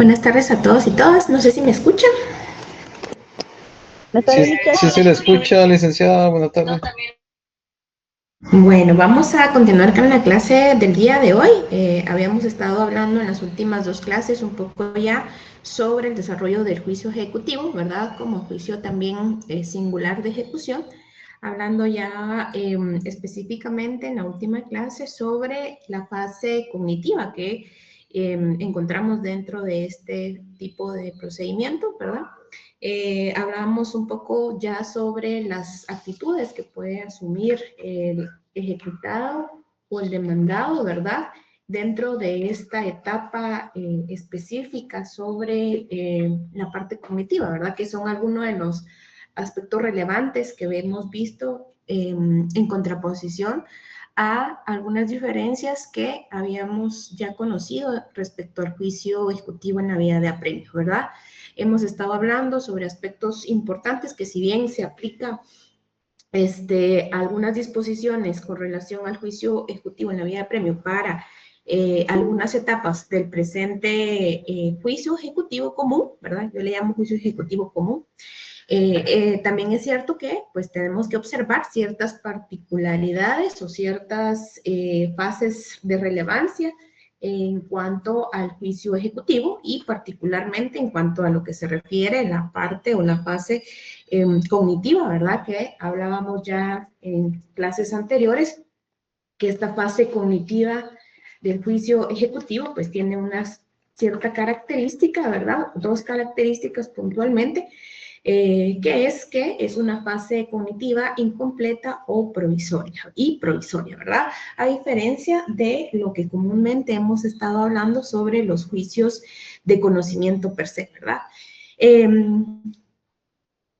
Buenas tardes a todos y todas. No sé si me escuchan. Buenas tardes, muchachos. Sí se le escucha, licenciada, buenas tardes. Bueno, vamos a continuar con la clase del día de hoy. Habíamos estado hablando en las últimas dos clases un poco ya sobre el desarrollo del juicio ejecutivo, ¿verdad? Como juicio también singular de ejecución. Hablando ya específicamente en la última clase sobre la fase cognitiva que encontramos dentro de este tipo de procedimiento, ¿verdad? Hablamos un poco ya sobre las actitudes que puede asumir el ejecutado o el demandado, ¿verdad? Dentro de esta etapa específica sobre la parte cognitiva, ¿verdad? Que son algunos de los aspectos relevantes que hemos visto en contraposición a algunas diferencias que habíamos ya conocido respecto al juicio ejecutivo en la vía de apremio, ¿verdad? Hemos estado hablando sobre aspectos importantes que si bien se aplica algunas disposiciones con relación al juicio ejecutivo en la vía de apremio para algunas etapas del presente juicio ejecutivo común, ¿verdad? Yo le llamo juicio ejecutivo común. También es cierto que pues tenemos que observar ciertas particularidades o ciertas fases de relevancia en cuanto al juicio ejecutivo y particularmente en cuanto a lo que se refiere a la parte o la fase cognitiva, ¿verdad? Que hablábamos ya en clases anteriores, que esta fase cognitiva del juicio ejecutivo pues tiene una cierta característica, ¿verdad? Dos características puntualmente, que es una fase cognitiva incompleta o provisoria, ¿verdad? A diferencia de lo que comúnmente hemos estado hablando sobre los juicios de conocimiento per se, ¿verdad?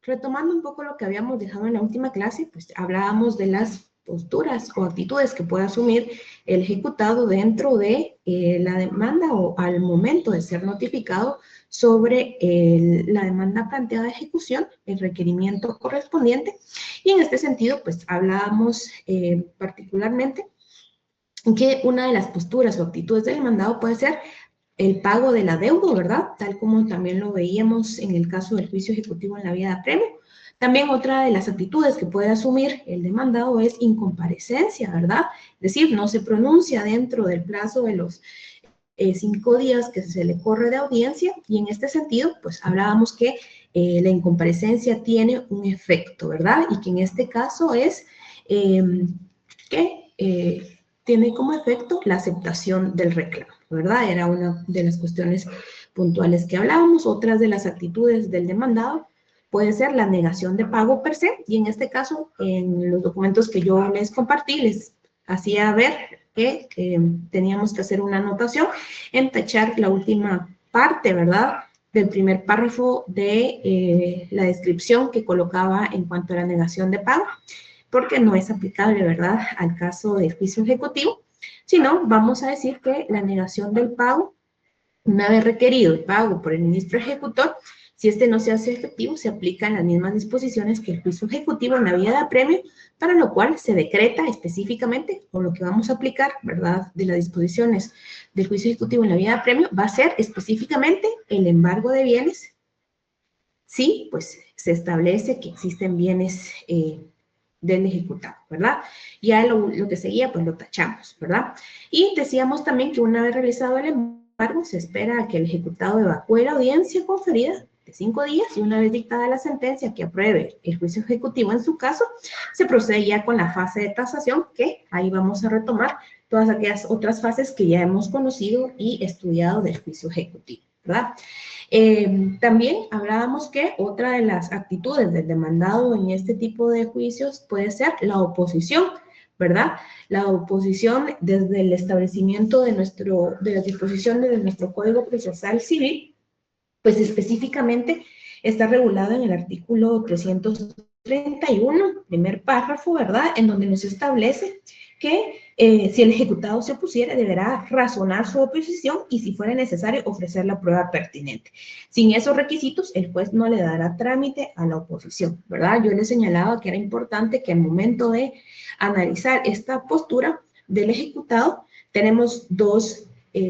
Retomando un poco lo que habíamos dejado en la última clase, pues hablábamos de las posturas o actitudes que puede asumir el ejecutado dentro de la demanda o al momento de ser notificado sobre la demanda planteada de ejecución, el requerimiento correspondiente. Y en este sentido, pues hablábamos particularmente que una de las posturas o actitudes del demandado puede ser el pago del adeudo, ¿verdad? Tal como también lo veíamos en el caso del juicio ejecutivo en la vía de apremio. También otra de las actitudes que puede asumir el demandado es incomparecencia, ¿verdad? Es decir, no se pronuncia dentro del plazo de los 5 días que se le corre de audiencia y en este sentido, pues hablábamos que la incomparecencia tiene un efecto, ¿verdad? Y que en este caso es que tiene como efecto la aceptación del reclamo, ¿verdad? Era una de las cuestiones puntuales que hablábamos. Otras de las actitudes del demandado puede ser la negación de pago per se, y en este caso, en los documentos que yo les compartí, les hacía ver que teníamos que hacer una anotación en tachar la última parte, ¿verdad?, del primer párrafo de la descripción que colocaba en cuanto a la negación de pago, porque no es aplicable, ¿verdad?, al caso del juicio ejecutivo, sino vamos a decir que la negación del pago, una vez requerido el pago por el ministro ejecutor, si este no se hace efectivo, se aplican las mismas disposiciones que el juicio ejecutivo en la vía de apremio, para lo cual se decreta específicamente, o lo que vamos a aplicar, ¿verdad?, de las disposiciones del juicio ejecutivo en la vía de apremio, va a ser específicamente el embargo de bienes. Sí, pues se establece que existen bienes del ejecutado, ¿verdad? Ya lo que seguía, pues lo tachamos, ¿verdad? Y decíamos también que una vez realizado el embargo, se espera a que el ejecutado evacúe la audiencia conferida de 5 días y una vez dictada la sentencia que apruebe el juicio ejecutivo en su caso, se procede ya con la fase de tasación, que ahí vamos a retomar todas aquellas otras fases que ya hemos conocido y estudiado del juicio ejecutivo, ¿verdad? También hablábamos que otra de las actitudes del demandado en este tipo de juicios puede ser la oposición, ¿verdad? La oposición desde el establecimiento de las disposiciones de nuestro Código Procesal Civil, pues específicamente está regulado en el artículo 331, primer párrafo, ¿verdad?, en donde nos establece que si el ejecutado se opusiera, deberá razonar su oposición y, si fuera necesario, ofrecer la prueba pertinente. Sin esos requisitos, el juez no le dará trámite a la oposición, ¿verdad? Yo le señalaba que era importante que al momento de analizar esta postura del ejecutado, tenemos dos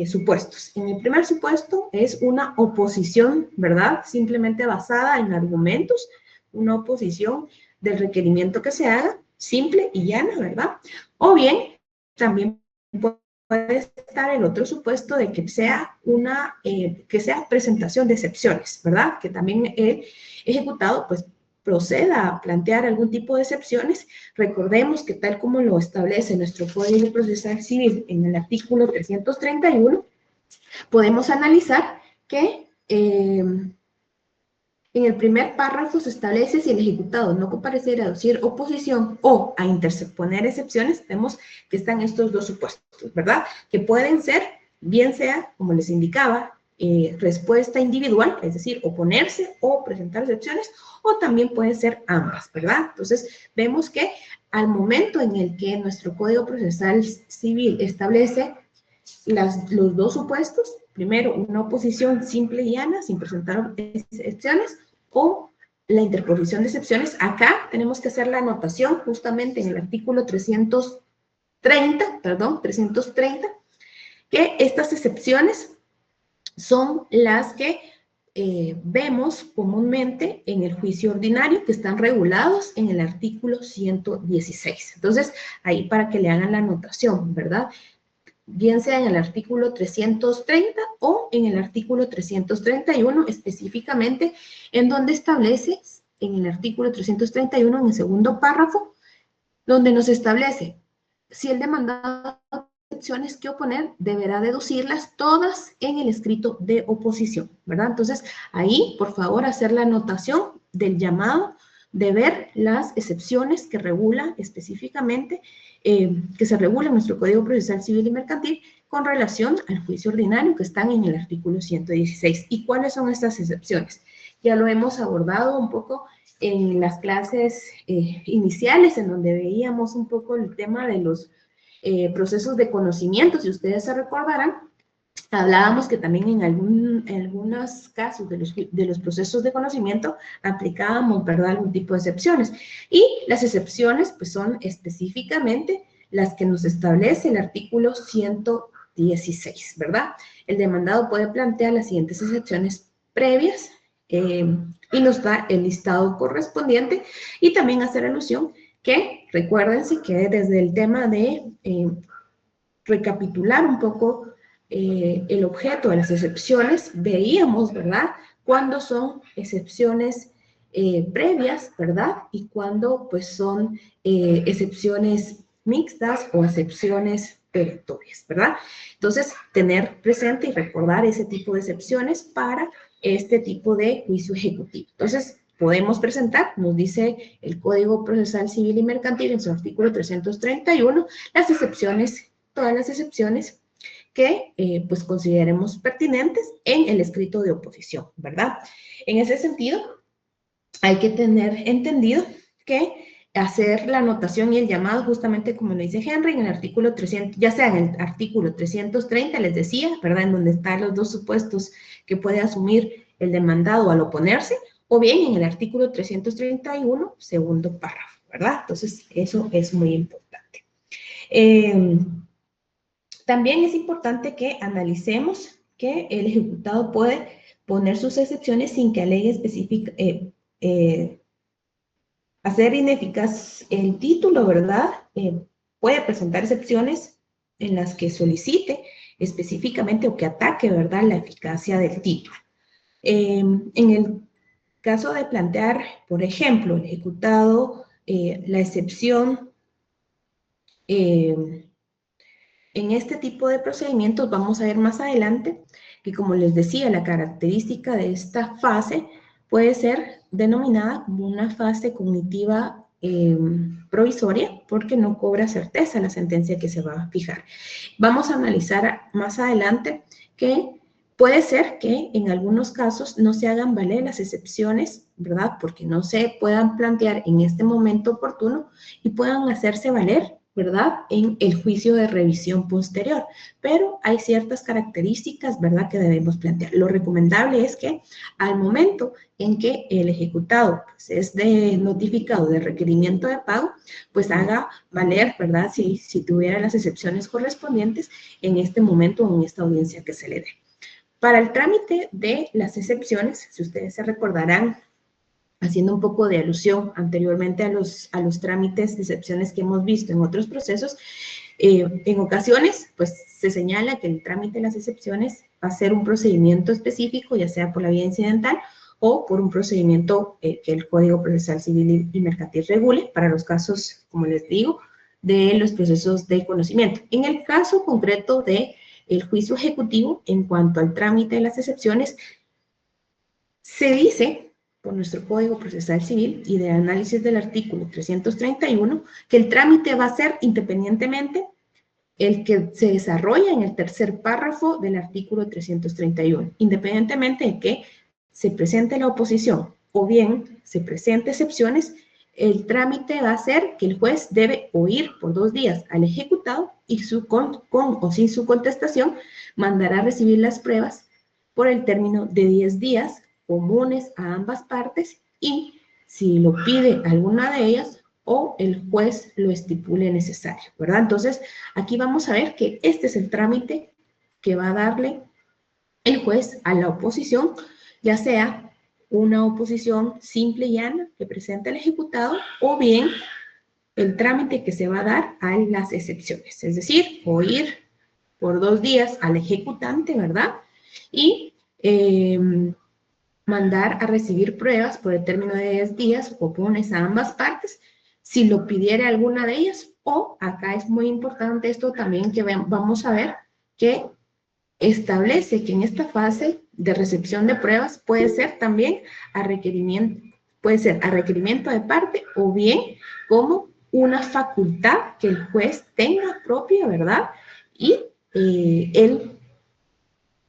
supuestos. En el primer supuesto es una oposición, ¿verdad?, simplemente basada en argumentos, una oposición del requerimiento que se haga, simple y llana, ¿verdad? O bien, también puede estar el otro supuesto de que sea presentación de excepciones, ¿verdad? Que también el ejecutado, pues, proceda a plantear algún tipo de excepciones. Recordemos que tal como lo establece nuestro Código Procesal Civil en el artículo 331, podemos analizar que en el primer párrafo se establece si el ejecutado no compareciera a aducir oposición o a interponer excepciones. Vemos que están estos dos supuestos, ¿verdad? Que pueden ser, bien sea, como les indicaba, respuesta individual, es decir, oponerse o presentar excepciones, o también puede ser ambas, ¿verdad? Entonces, vemos que al momento en el que nuestro Código Procesal Civil establece los dos supuestos, primero, una oposición simple y llana, sin presentar excepciones, o la interposición de excepciones. Acá tenemos que hacer la anotación justamente en el artículo 330, que estas excepciones son las que vemos comúnmente en el juicio ordinario, que están regulados en el artículo 116. Entonces, ahí para que le hagan la anotación, ¿verdad? Bien sea en el artículo 330 o en el artículo 331, específicamente en donde establece, en el artículo 331, en el segundo párrafo, donde nos establece si el demandado tiene excepciones que oponer, deberá deducirlas todas en el escrito de oposición, ¿verdad? Entonces, ahí, por favor, hacer la anotación del llamado de ver las excepciones que regula específicamente, que se regula en nuestro Código Procesal Civil y Mercantil con relación al juicio ordinario que están en el artículo 116. ¿Y cuáles son estas excepciones? Ya lo hemos abordado un poco en las clases iniciales, en donde veíamos un poco el tema de los procesos de conocimiento. Si ustedes se recordarán, hablábamos que también en algunos casos de los procesos de conocimiento aplicábamos, ¿verdad?, algún tipo de excepciones. Y las excepciones, pues, son específicamente las que nos establece el artículo 116, ¿verdad? El demandado puede plantear las siguientes excepciones previas y nos da el listado correspondiente, y también hacer alusión que, recuérdense que desde el tema de recapitular un poco el objeto de las excepciones, veíamos, ¿verdad?, cuándo son excepciones previas, ¿verdad?, y cuándo, pues, son excepciones mixtas o excepciones perentorias, ¿verdad? Entonces, tener presente y recordar ese tipo de excepciones para este tipo de juicio ejecutivo. Entonces, podemos presentar, nos dice el Código Procesal Civil y Mercantil en su artículo 331, las excepciones, todas las excepciones que pues consideremos pertinentes en el escrito de oposición, ¿verdad? En ese sentido, hay que tener entendido que hacer la anotación y el llamado, justamente como lo dice Henry, en el artículo 300, ya sea en el artículo 330, les decía, ¿verdad?, en donde están los dos supuestos que puede asumir el demandado al oponerse, o bien en el artículo 331, segundo párrafo, ¿verdad? Entonces, eso es muy importante. También es importante que analicemos que el ejecutado puede poner sus excepciones sin que alegue específica, hacer ineficaz el título, ¿verdad? Puede presentar excepciones en las que solicite específicamente o que ataque, ¿verdad?, la eficacia del título. En el caso de plantear, por ejemplo, el ejecutado, la excepción, en este tipo de procedimientos vamos a ver más adelante que, como les decía, la característica de esta fase puede ser denominada como una fase cognitiva provisoria, porque no cobra certeza la sentencia que se va a fijar. Vamos a analizar más adelante que puede ser que en algunos casos no se hagan valer las excepciones, ¿verdad?, porque no se puedan plantear en este momento oportuno y puedan hacerse valer, ¿verdad?, en el juicio de revisión posterior. Pero hay ciertas características, ¿verdad?, que debemos plantear. Lo recomendable es que al momento en que el ejecutado, pues, es notificado de requerimiento de pago, pues haga valer, ¿verdad?, si tuviera las excepciones correspondientes en este momento o en esta audiencia que se le dé. Para el trámite de las excepciones, si ustedes se recordarán, haciendo un poco de alusión anteriormente a los trámites de excepciones que hemos visto en otros procesos, en ocasiones, pues, se señala que el trámite de las excepciones va a ser un procedimiento específico, ya sea por la vía incidental o por un procedimiento que el Código Procesal Civil y Mercantil regule para los casos, como les digo, de los procesos de conocimiento. En el caso concreto de el juicio ejecutivo, en cuanto al trámite de las excepciones, se dice por nuestro Código Procesal Civil y de análisis del artículo 331 que el trámite va a ser independientemente el que se desarrolla en el tercer párrafo del artículo 331, independientemente de que se presente la oposición o bien se presente excepciones, el trámite va a ser que el juez debe oír por 2 días al ejecutado y con o sin su contestación mandará a recibir las pruebas por el término de 10 días comunes a ambas partes y si lo pide alguna de ellas o el juez lo estipule necesario, ¿verdad? Entonces, aquí vamos a ver que este es el trámite que va a darle el juez a la oposición, ya sea una oposición simple y llana que presenta el ejecutado o bien el trámite que se va a dar a las excepciones, es decir, oír por 2 días al ejecutante, ¿verdad? Y mandar a recibir pruebas por el término de 10 días o pones a ambas partes si lo pidiera alguna de ellas o acá es muy importante esto también que vamos a ver que establece que en esta fase de recepción de pruebas puede ser también a requerimiento, puede ser a requerimiento de parte o bien como una facultad que el juez tenga propia, ¿verdad? Y él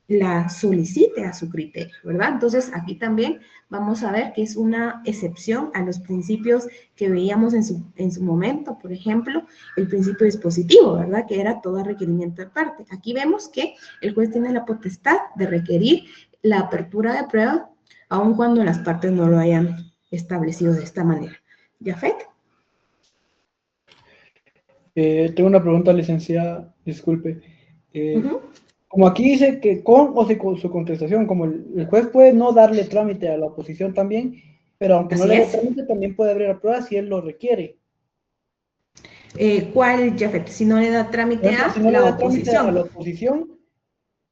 la solicite a su criterio, ¿verdad? Entonces, aquí también vamos a ver que es una excepción a los principios que veíamos en su momento, por ejemplo, el principio dispositivo, ¿verdad? Que era todo requerimiento de parte. Aquí vemos que el juez tiene la potestad de requerir la apertura de prueba, aun cuando las partes no lo hayan establecido de esta manera. ¿Jafet? Tengo una pregunta, licenciada, disculpe. Uh-huh. Como aquí dice que con o sin su contestación, como el juez puede no darle trámite a la oposición también, pero aunque no Así le dé es. trámite, también puede abrir la prueba si él lo requiere. ¿Cuál, Jafet? Si no le da Por trámite ejemplo, a si no le la da trámite a la oposición. oposición,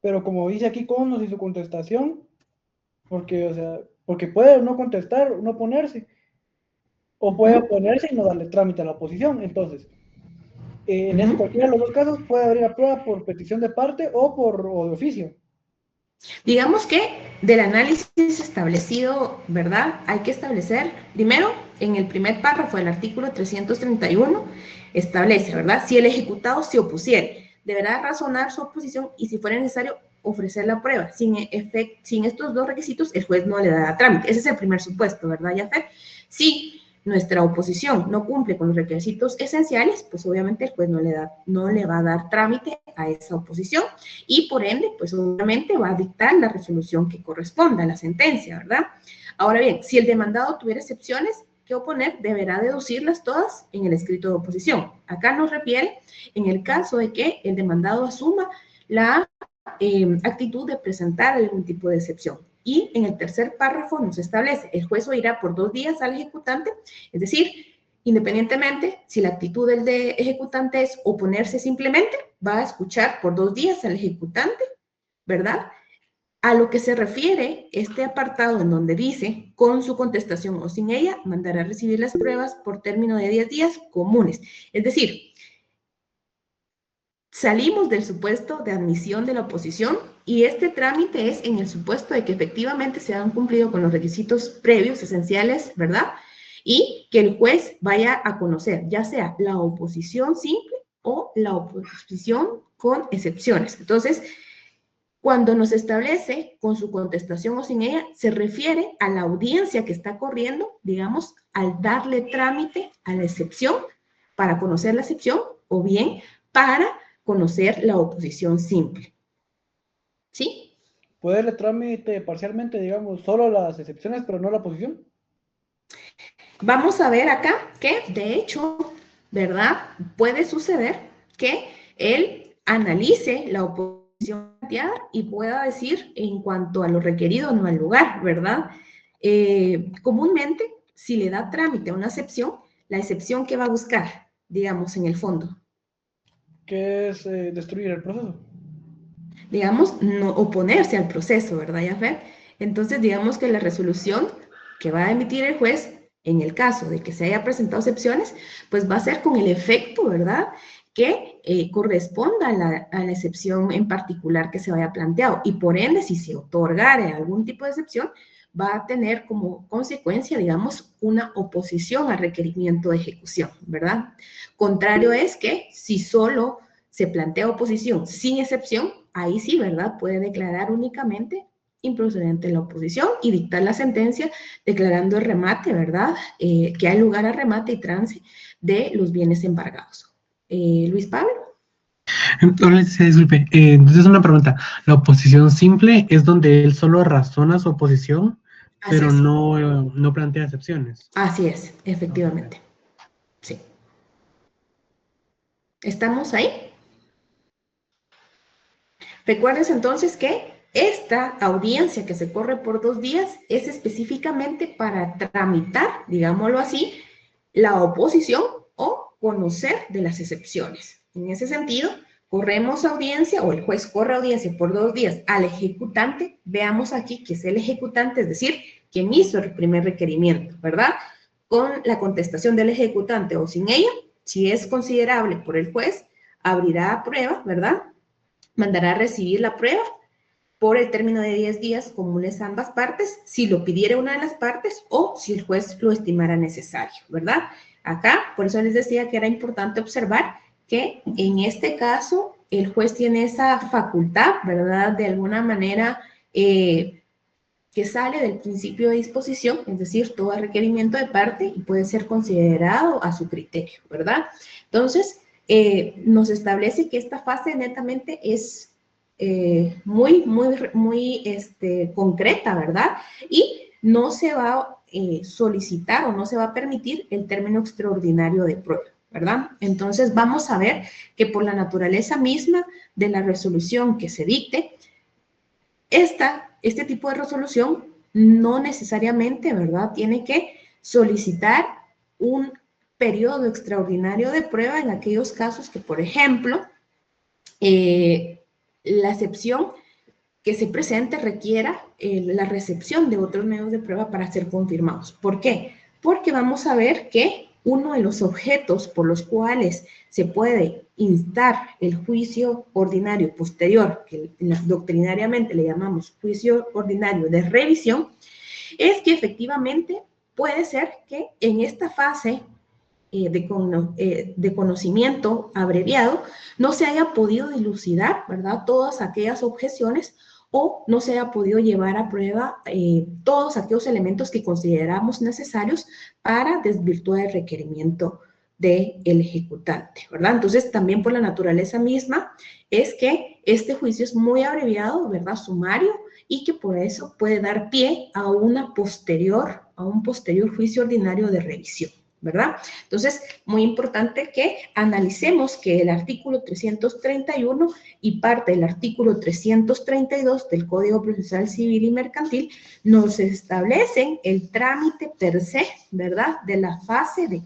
pero como dice aquí con o sin su contestación, porque, o sea, porque puede no contestar, no ponerse, o puede Uh-huh. oponerse y no darle trámite a la oposición. Entonces, en ese, Uh-huh. cualquiera de los dos casos puede abrir la prueba por petición de parte o de oficio. Digamos que del análisis establecido, ¿verdad? Hay que establecer, primero, en el primer párrafo del artículo 331, establece, ¿verdad? Si el ejecutado se opusiere, deberá razonar su oposición y si fuera necesario ofrecer la prueba. Sin estos dos requisitos, el juez no le dará trámite. Ese es el primer supuesto, ¿verdad, Jafet? Si nuestra oposición no cumple con los requisitos esenciales, pues obviamente el juez no le va a dar trámite a esa oposición y por ende, pues obviamente va a dictar la resolución que corresponda a la sentencia, ¿verdad? Ahora bien, si el demandado tuviera excepciones que oponer, deberá deducirlas todas en el escrito de oposición. Acá nos refiere en el caso de que el demandado asuma la actitud de presentar algún tipo de excepción. Y en el tercer párrafo nos establece, el juez oirá por 2 días al ejecutante, es decir, independientemente si la actitud del de ejecutante es oponerse simplemente, va a escuchar por 2 días al ejecutante, ¿verdad? A lo que se refiere este apartado en donde dice, con su contestación o sin ella, mandará a recibir las pruebas por término de 10 días comunes. Es decir, salimos del supuesto de admisión de la oposición y este trámite es en el supuesto de que efectivamente se han cumplido con los requisitos previos, esenciales, ¿verdad? Y que el juez vaya a conocer ya sea la oposición simple o la oposición con excepciones. Entonces, cuando nos establece con su contestación o sin ella, se refiere a la audiencia que está corriendo, digamos, al darle trámite a la excepción para conocer la excepción o bien para conocer la oposición simple. ¿Sí? Puede darle trámite parcialmente, digamos, solo las excepciones, pero no la oposición. Vamos a ver acá que, de hecho, ¿verdad? Puede suceder que él analice la oposición planteada y pueda decir en cuanto a lo requerido, no al lugar, ¿verdad? Comúnmente, si le da trámite a una excepción, la excepción que va a buscar, digamos, en el fondo, Que es destruir el proceso. digamos, no oponerse al proceso, ¿verdad, Jafet? Entonces, digamos que la resolución que va a emitir el juez, en el caso de que se haya presentado excepciones, pues va a ser con el efecto, ¿verdad?, que corresponda a la excepción en particular que se vaya planteado. Y por ende, si se otorgara algún tipo de excepción, va a tener como consecuencia, digamos, una oposición al requerimiento de ejecución, ¿verdad? Contrario es que si solo se plantea oposición sin excepción, ahí sí, ¿verdad? Puede declarar únicamente improcedente la oposición y dictar la sentencia declarando el remate, ¿verdad? Que hay lugar a remate y trance de los bienes embargados. Luis Pablo. Entonces, disculpe, entonces una pregunta. La oposición simple es donde él solo razona su oposición, Así pero es. no plantea excepciones. Así es, efectivamente. Sí. ¿Estamos ahí? Recuerdes entonces que esta audiencia que se corre por 2 días es específicamente para tramitar, digámoslo así, la oposición o conocer de las excepciones. En ese sentido, corremos audiencia o el juez corre audiencia por 2 días al ejecutante. Veamos aquí que es el ejecutante, es decir, quien hizo el primer requerimiento, ¿verdad? Con la contestación del ejecutante o sin ella, si es considerable por el juez, abrirá prueba, ¿verdad? Mandará a recibir la prueba por el término de 10 días comunes a ambas partes, si lo pidiera una de las partes o si el juez lo estimara necesario, ¿verdad? Acá, por eso les decía que era importante observar que en este caso el juez tiene esa facultad, ¿verdad? De alguna manera que sale del principio de disposición, es decir, todo requerimiento de parte y puede ser considerado a su criterio, ¿verdad? Entonces, nos establece que esta fase netamente es muy concreta, ¿verdad? Y no se va a solicitar o no se va a permitir el término extraordinario de prueba, ¿verdad? Entonces, vamos a ver que por la naturaleza misma de la resolución que se dicte, este tipo de resolución no necesariamente, ¿verdad? Tiene que solicitar un periodo extraordinario de prueba en aquellos casos que, por ejemplo, la excepción que se presente requiera la recepción de otros medios de prueba para ser confirmados. ¿Por qué? Porque vamos a ver que uno de los objetos por los cuales se puede instar el juicio ordinario posterior, que doctrinariamente le llamamos juicio ordinario de revisión, es que efectivamente puede ser que en esta fase de conocimiento abreviado no se haya podido dilucidar, ¿verdad? Todas aquellas objeciones o no se haya podido llevar a prueba todos aquellos elementos que consideramos necesarios para desvirtuar el requerimiento del ejecutante, ¿verdad? Entonces, también por la naturaleza misma es que este juicio es muy abreviado, ¿verdad? Sumario, y que por eso puede dar pie a un posterior juicio ordinario de revisión, ¿verdad? Entonces, muy importante que analicemos que el artículo 331 y parte del artículo 332 del Código Procesal Civil y Mercantil nos establecen el trámite per se, ¿verdad?, de la fase de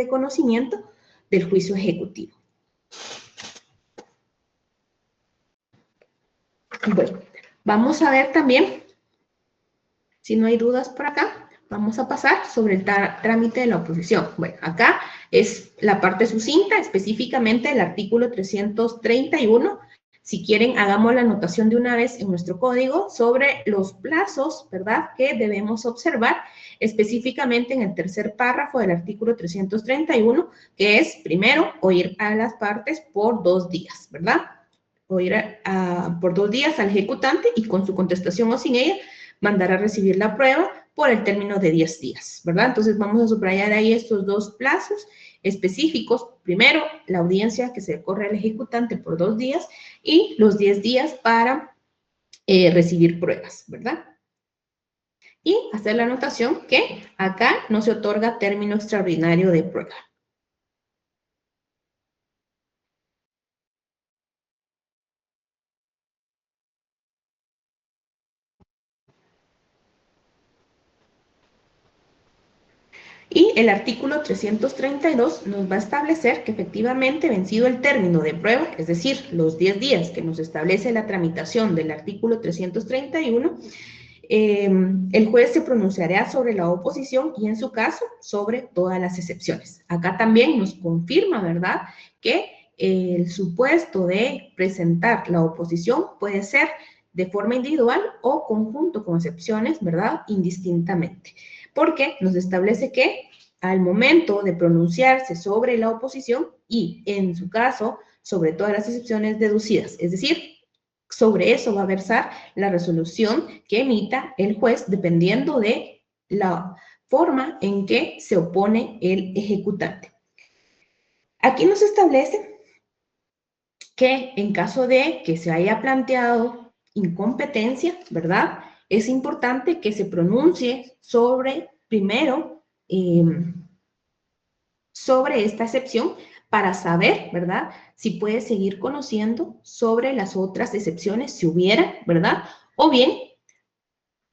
conocimiento del juicio ejecutivo. Bueno, vamos a ver también, si no hay dudas por acá, vamos a pasar sobre el trámite de la oposición. Bueno, acá es la parte sucinta, específicamente el artículo 331. Si quieren, hagamos la anotación de una vez en nuestro código sobre los plazos, ¿verdad?, que debemos observar, específicamente en el tercer párrafo del artículo 331, que es, primero, oír a las partes por 2 días, ¿verdad? Oír por 2 días al ejecutante y con su contestación o sin ella, mandar a recibir la prueba por el término de 10 días, ¿verdad? Entonces vamos a subrayar ahí estos 2 plazos específicos. Primero, la audiencia que se corre al ejecutante por 2 días y los 10 días para recibir pruebas, ¿verdad? Y hacer la anotación que acá no se otorga término extraordinario de prueba. Y el artículo 332 nos va a establecer que efectivamente vencido el término de prueba, es decir, los 10 días que nos establece la tramitación del artículo 331, el juez se pronunciará sobre la oposición y en su caso sobre todas las excepciones. Acá también nos confirma, ¿verdad?, que el supuesto de presentar la oposición puede ser de forma individual o conjunto con excepciones, ¿verdad?, indistintamente. Porque nos establece que al momento de pronunciarse sobre la oposición y, en su caso, sobre todas las excepciones deducidas. Es decir, sobre eso va a versar la resolución que emita el juez dependiendo de la forma en que se opone el ejecutante. Aquí nos establece que en caso de que se haya planteado incompetencia, ¿verdad? Es importante que se pronuncie sobre, primero, sobre esta excepción para saber, ¿verdad? Si puede seguir conociendo sobre las otras excepciones, si hubiera, ¿verdad? O bien,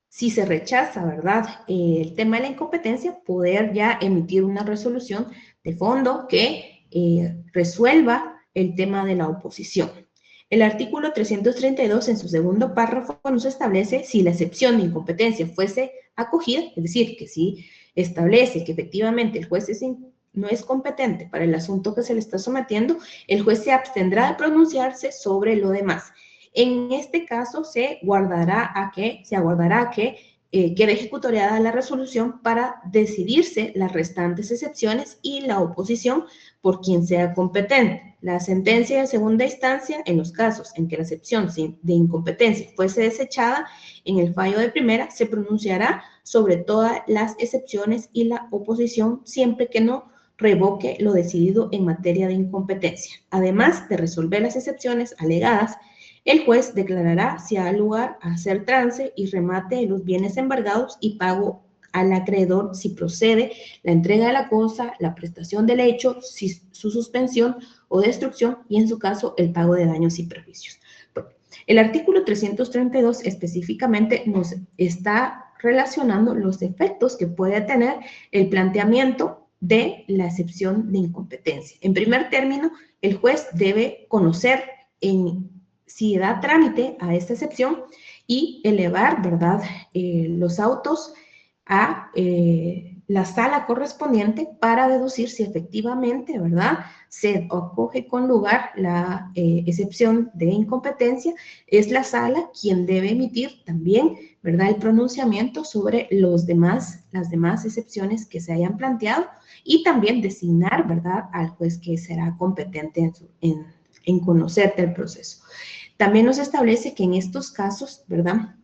si se rechaza, ¿verdad? El tema de la incompetencia, poder ya emitir una resolución de fondo que resuelva el tema de la oposición. El artículo 332 en su segundo párrafo nos establece si la excepción de incompetencia fuese acogida, es decir, que si establece que efectivamente el juez no es competente para el asunto que se le está sometiendo, el juez se abstendrá de pronunciarse sobre lo demás. En este caso se aguardará a que quede ejecutoriada la resolución para decidirse las restantes excepciones y la oposición por quien sea competente. La sentencia de segunda instancia, en los casos en que la excepción de incompetencia fuese desechada, en el fallo de primera se pronunciará sobre todas las excepciones y la oposición siempre que no revoque lo decidido en materia de incompetencia. Además de resolver las excepciones alegadas, el juez declarará si ha lugar a hacer trance y remate de los bienes embargados y pago al acreedor si procede la entrega de la cosa, la prestación del hecho, su suspensión o destrucción y en su caso el pago de daños y perjuicios. Bueno, el artículo 332 específicamente nos está relacionando los efectos que puede tener el planteamiento de la excepción de incompetencia. En primer término, el juez debe conocer si da trámite a esta excepción y elevar, ¿verdad?, los autos a la sala correspondiente para deducir si efectivamente, ¿verdad?, se acoge con lugar la excepción de incompetencia. Es la sala quien debe emitir también, ¿verdad?, el pronunciamiento sobre las demás excepciones que se hayan planteado y también designar, ¿verdad?, al juez que será competente en conocer del proceso. También nos establece que en estos casos, ¿verdad?,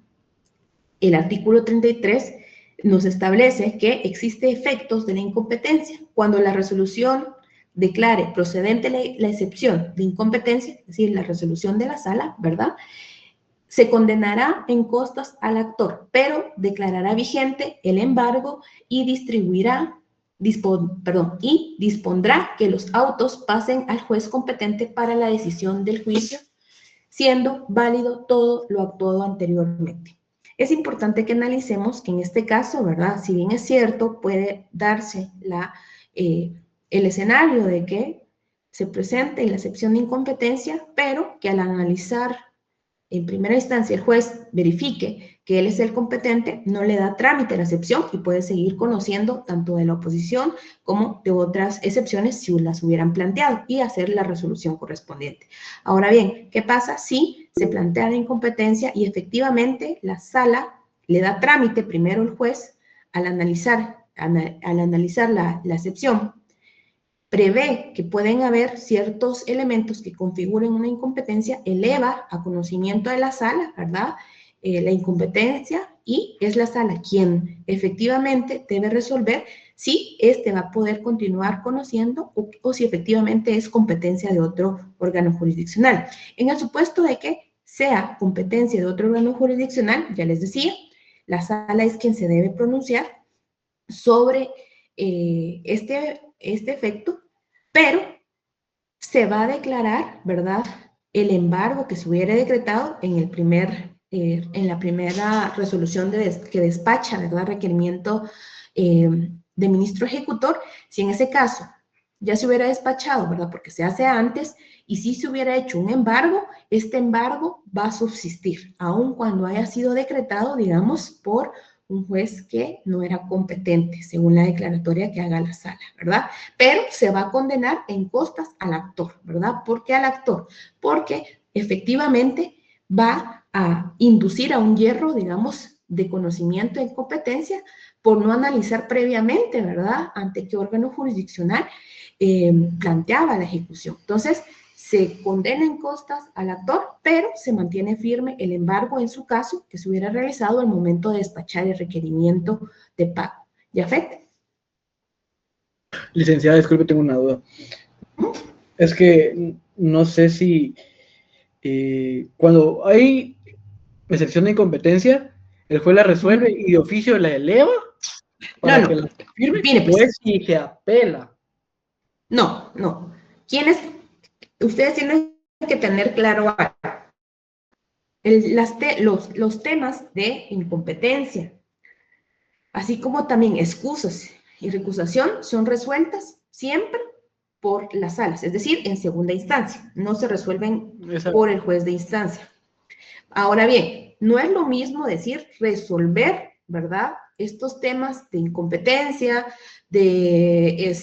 el artículo 33 nos establece que existe efectos de la incompetencia. Cuando la resolución declare procedente la excepción de incompetencia, es decir, la resolución de la sala, ¿verdad?, se condenará en costas al actor, pero declarará vigente el embargo y dispondrá que los autos pasen al juez competente para la decisión del juicio, siendo válido todo lo actuado anteriormente. Es importante que analicemos que en este caso, ¿verdad?, si bien es cierto, puede darse el escenario de que se presente la excepción de incompetencia, pero que al analizar en primera instancia el juez verifique que él es el competente, no le da trámite a la excepción y puede seguir conociendo tanto de la oposición como de otras excepciones si las hubieran planteado y hacer la resolución correspondiente. Ahora bien, ¿qué pasa si se plantea la incompetencia y efectivamente la sala le da trámite primero el juez al analizar la excepción? Prevé que pueden haber ciertos elementos que configuren una incompetencia, eleva a conocimiento de la sala, ¿verdad?, la incompetencia, y es la sala quien efectivamente debe resolver si éste va a poder continuar conociendo o si efectivamente es competencia de otro órgano jurisdiccional. En el supuesto de que sea competencia de otro órgano jurisdiccional, ya les decía, la sala es quien se debe pronunciar sobre este efecto, pero se va a declarar, ¿verdad?, el embargo que se hubiera decretado en la primera resolución que despacha, ¿verdad?, requerimiento de ministro ejecutor. Si en ese caso ya se hubiera despachado, ¿verdad?, porque se hace antes, y si se hubiera hecho un embargo, este embargo va a subsistir, aun cuando haya sido decretado, digamos, por un juez que no era competente, según la declaratoria que haga la sala, ¿verdad? Pero se va a condenar en costas al actor, ¿verdad? ¿Por qué al actor? Porque efectivamente va a inducir a un hierro, digamos, de conocimiento e incompetencia por no analizar previamente, ¿verdad?, ante qué órgano jurisdiccional planteaba la ejecución. Entonces, se condena en costas al actor, pero se mantiene firme el embargo en su caso que se hubiera realizado al momento de despachar el requerimiento de pago. ¿Yafet? Licenciada, disculpe, tengo una duda. Es que no sé si cuando hay excepción de incompetencia, el juez la resuelve y de oficio la eleva para que la firme, Mire, pues, o es si se apela. No. Ustedes tienen que tener claro los temas de incompetencia, así como también excusas y recusación, son resueltas siempre por las salas, es decir, en segunda instancia, no se resuelven por el juez de instancia. Ahora bien, no es lo mismo decir resolver, ¿verdad? Estos temas de incompetencia, de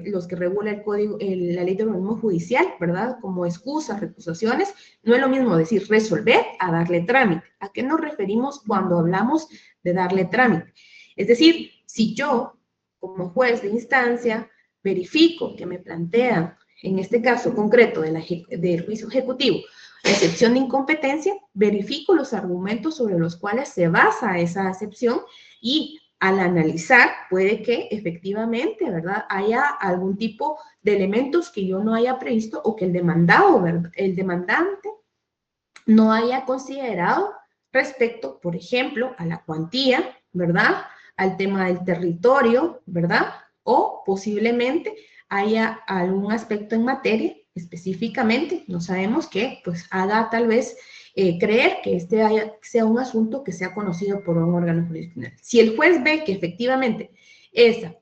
los que regula el código, la ley de organismo judicial, ¿verdad? Como excusas, recusaciones, no es lo mismo decir resolver a darle trámite. ¿A qué nos referimos cuando hablamos de darle trámite? Es decir, si yo, como juez de instancia, verifico que me plantean, en este caso concreto del juicio ejecutivo, la excepción de incompetencia, verifico los argumentos sobre los cuales se basa esa excepción y al analizar puede que efectivamente, ¿verdad?, haya algún tipo de elementos que yo no haya previsto o que el demandado, ¿verdad?, el demandante no haya considerado respecto, por ejemplo, a la cuantía, ¿verdad?, al tema del territorio, ¿verdad?, o posiblemente haya algún aspecto en materia específicamente, no sabemos qué, pues haga tal vez creer que sea un asunto que sea conocido por un órgano jurisdiccional. Si el juez ve que efectivamente esa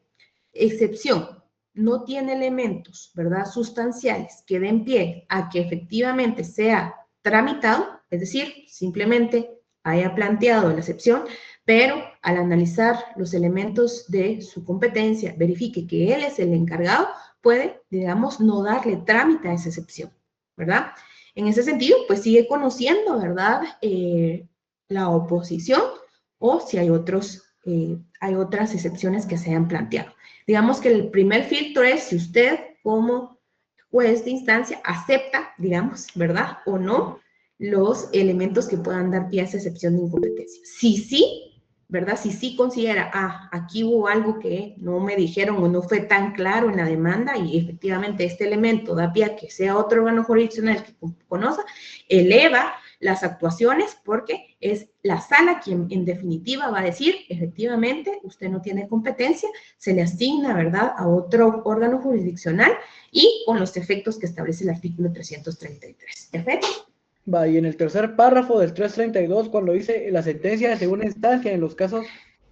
excepción no tiene elementos, ¿verdad?, sustanciales que den pie a que efectivamente sea tramitado, es decir, simplemente haya planteado la excepción, pero al analizar los elementos de su competencia, verifique que él es el encargado, puede, digamos, no darle trámite a esa excepción, ¿verdad? En ese sentido, pues sigue conociendo, ¿verdad?, la oposición o si hay otras excepciones que se hayan planteado. Digamos que el primer filtro es si usted como juez de instancia acepta, digamos, ¿verdad?, o no, los elementos que puedan dar pie a esa excepción de incompetencia. Si sí, ¿verdad? Si sí considera, aquí hubo algo que no me dijeron o no fue tan claro en la demanda y efectivamente este elemento da pie a que sea otro órgano jurisdiccional que conozca, eleva las actuaciones porque es la sala quien en definitiva va a decir, efectivamente, usted no tiene competencia, se le asigna, ¿verdad?, a otro órgano jurisdiccional y con los efectos que establece el artículo 333. ¿Perfecto? Va, y en el tercer párrafo del 332, cuando dice la sentencia de segunda instancia en los casos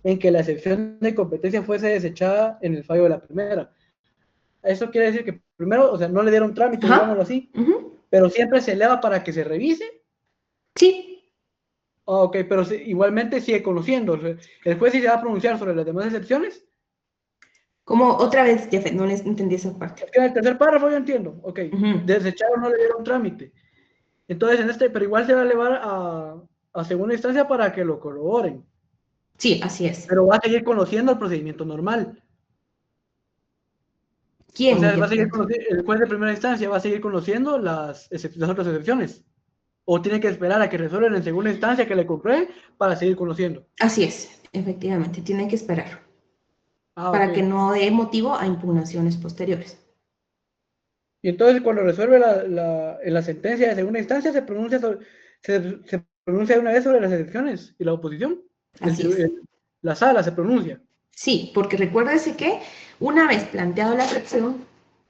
en que la excepción de competencia fuese desechada en el fallo de la primera. Eso quiere decir que primero, o sea, no le dieron trámite, digámoslo así, pero siempre se eleva para que se revise. Sí. Ok, pero igualmente sigue conociendo. El juez sí se va a pronunciar sobre las demás excepciones. Como otra vez, Jeff, no les entendí esa parte. Es que en el tercer párrafo yo entiendo. Ok, desecharon, no le dieron trámite. Entonces, pero igual se va a elevar a segunda instancia para que lo corroboren. Sí, así es. Pero va a seguir conociendo el procedimiento normal. ¿Quién? O sea, va a seguir el juez de primera instancia va a seguir conociendo las otras excepciones. O tiene que esperar a que resuelvan en segunda instancia que le compruebe para seguir conociendo. Así es, efectivamente, tiene que esperar. Para que no dé motivo a impugnaciones posteriores. Y entonces cuando resuelve en la sentencia de segunda instancia se pronuncia de una vez sobre las excepciones y la oposición. Así es. La sala se pronuncia. Sí, porque recuérdese que una vez planteado la excepción,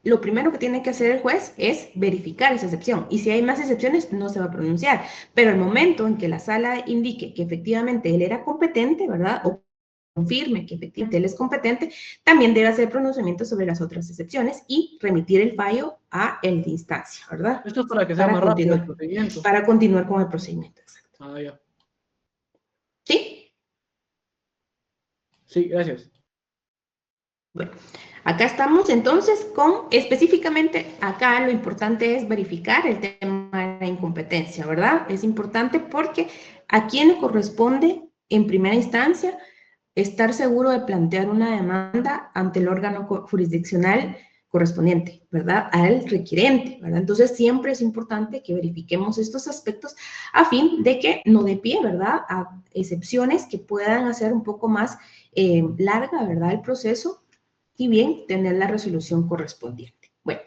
lo primero que tiene que hacer el juez es verificar esa excepción. Y si hay más excepciones, no se va a pronunciar. Pero el momento en que la sala indique que efectivamente él era competente, ¿verdad?, o confirme que efectivamente él es competente, también debe hacer pronunciamiento sobre las otras excepciones y remitir el fallo a el de instancia, ¿verdad? Esto es para que sea más rápido el procedimiento. Para continuar con el procedimiento, exacto. Ya. ¿Sí? Sí, gracias. Bueno, acá estamos entonces con, específicamente, acá lo importante es verificar el tema de la incompetencia, ¿verdad? Es importante porque a quién le corresponde, en primera instancia, estar seguro de plantear una demanda ante el órgano jurisdiccional correspondiente, ¿verdad? Al requirente, ¿verdad? Entonces, siempre es importante que verifiquemos estos aspectos a fin de que no dé pie, ¿verdad? A excepciones que puedan hacer un poco más larga, ¿verdad? El proceso y bien tener la resolución correspondiente. Bueno,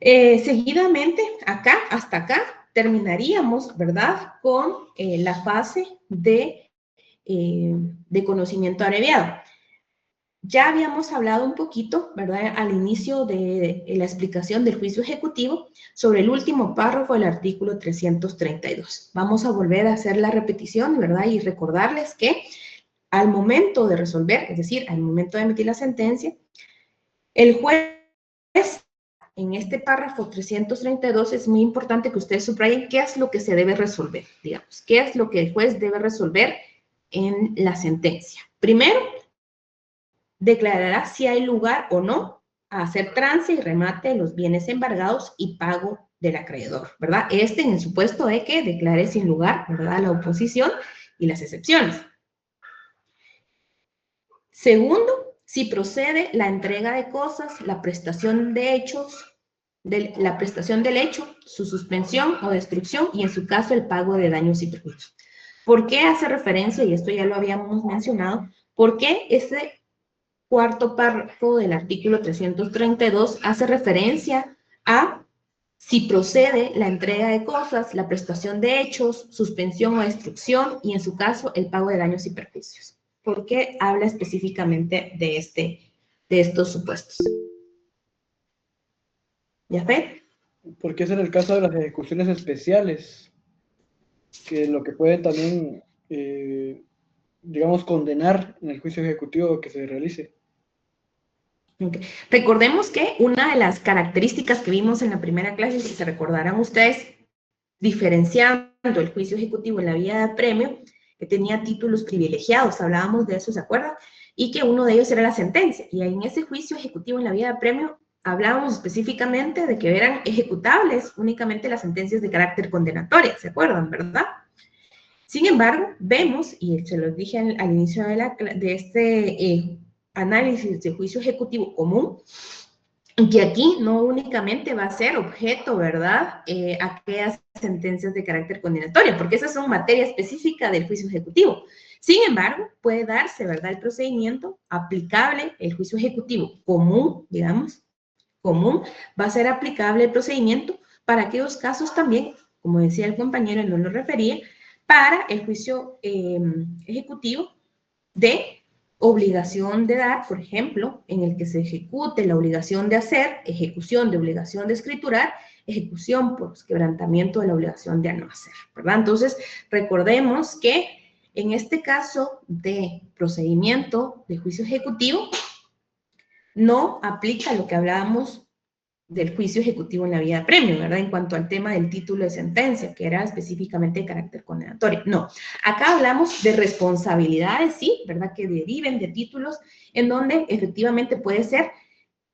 seguidamente, hasta acá, terminaríamos, ¿verdad? Con la fase de conocimiento abreviado. Ya habíamos hablado un poquito, ¿verdad? Al inicio de la explicación del juicio ejecutivo sobre el último párrafo del artículo 332. Vamos a volver a hacer la repetición, ¿verdad? Y recordarles que al momento de resolver, es decir, al momento de emitir la sentencia, el juez, en este párrafo 332, es muy importante que ustedes subrayen qué es lo que se debe resolver, digamos, qué es lo que el juez debe resolver en la sentencia. Primero, declarará si hay lugar o no a hacer trance y remate de los bienes embargados y pago del acreedor, ¿verdad? En el supuesto de que declare sin lugar, ¿verdad?, la oposición y las excepciones. Segundo, si procede la entrega de cosas, la prestación de hechos, la prestación del hecho, su suspensión o destrucción y en su caso el pago de daños y perjuicios. ¿Por qué hace referencia, y esto ya lo habíamos mencionado, por qué ese cuarto párrafo del artículo 332 hace referencia a si procede la entrega de cosas, la prestación de hechos, suspensión o destrucción y en su caso el pago de daños y perjuicios? ¿Por qué habla específicamente de estos supuestos? ¿Yafet? Porque es en el caso de las ejecuciones especiales, que lo que pueden también, digamos, condenar en el juicio ejecutivo que se realice. Okay. Recordemos que una de las características que vimos en la primera clase, si se recordarán ustedes, diferenciando el juicio ejecutivo en la vía de apremio, que tenía títulos privilegiados, hablábamos de eso, ¿se acuerdan? Y que uno de ellos era la sentencia. Y en ese juicio ejecutivo en la vía de apremio hablábamos específicamente de que eran ejecutables únicamente las sentencias de carácter condenatorio, ¿se acuerdan, verdad? Sin embargo, vemos, y se los dije al inicio de este análisis de juicio ejecutivo común, que aquí no únicamente va a ser objeto, ¿verdad?, aquellas sentencias de carácter condenatorio, porque esas son materia específica del juicio ejecutivo. Sin embargo, puede darse, ¿verdad?, el procedimiento aplicable, el juicio ejecutivo común, digamos, común, va a ser aplicable el procedimiento para aquellos casos también, como decía el compañero, y no lo refería, para el juicio ejecutivo de obligación de dar, por ejemplo, en el que se ejecute la obligación de hacer, ejecución de obligación de escriturar, ejecución por quebrantamiento de la obligación de no hacer, ¿verdad? Entonces, recordemos que en este caso de procedimiento de juicio ejecutivo, no aplica lo que hablábamos del juicio ejecutivo en la vía de apremio, ¿verdad? En cuanto al tema del título de sentencia, que era específicamente de carácter condenatorio. No, acá hablamos de responsabilidades, sí, ¿verdad? Que deriven de títulos en donde efectivamente puede ser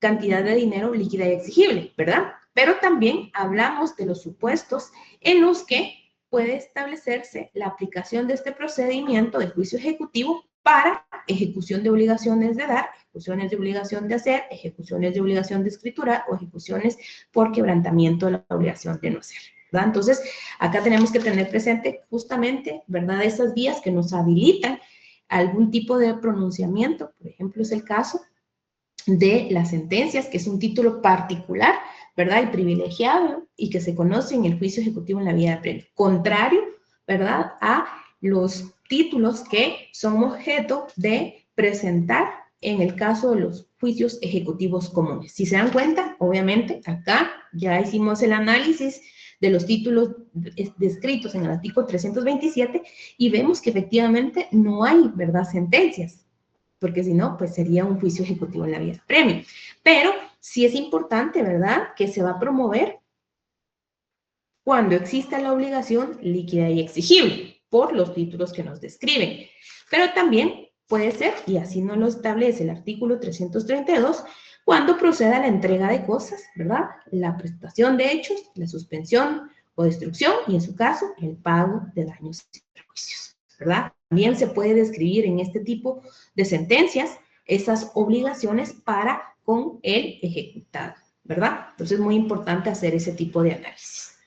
cantidad de dinero líquida y exigible, ¿verdad? Pero también hablamos de los supuestos en los que puede establecerse la aplicación de este procedimiento de juicio ejecutivo para ejecución de obligaciones de dar, ejecuciones de obligación de hacer, ejecuciones de obligación de escriturar o ejecuciones por quebrantamiento de la obligación de no hacer, ¿verdad? Entonces, acá tenemos que tener presente justamente, ¿verdad?, esas vías que nos habilitan algún tipo de pronunciamiento. Por ejemplo, es el caso de las sentencias, que es un título particular, ¿verdad?, y privilegiado, y que se conoce en el juicio ejecutivo en la vía de apremio. Contrario, ¿verdad?, a los títulos que son objeto de presentar en el caso de los juicios ejecutivos comunes. Si se dan cuenta, obviamente, acá ya hicimos el análisis de los títulos descritos en el artículo 327 y vemos que efectivamente no hay, ¿verdad?, sentencias, porque si no, pues sería un juicio ejecutivo en la vía de apremio. Pero sí es importante, ¿verdad?, que se va a promover cuando exista la obligación líquida y exigible por los títulos que nos describen. Pero también puede ser, y así nos lo establece el artículo 332, cuando proceda la entrega de cosas, ¿verdad?, la prestación de hechos, la suspensión o destrucción, y en su caso, el pago de daños y perjuicios, ¿verdad? También se puede describir en este tipo de sentencias esas obligaciones para con el ejecutado, ¿verdad? Entonces es muy importante hacer ese tipo de análisis.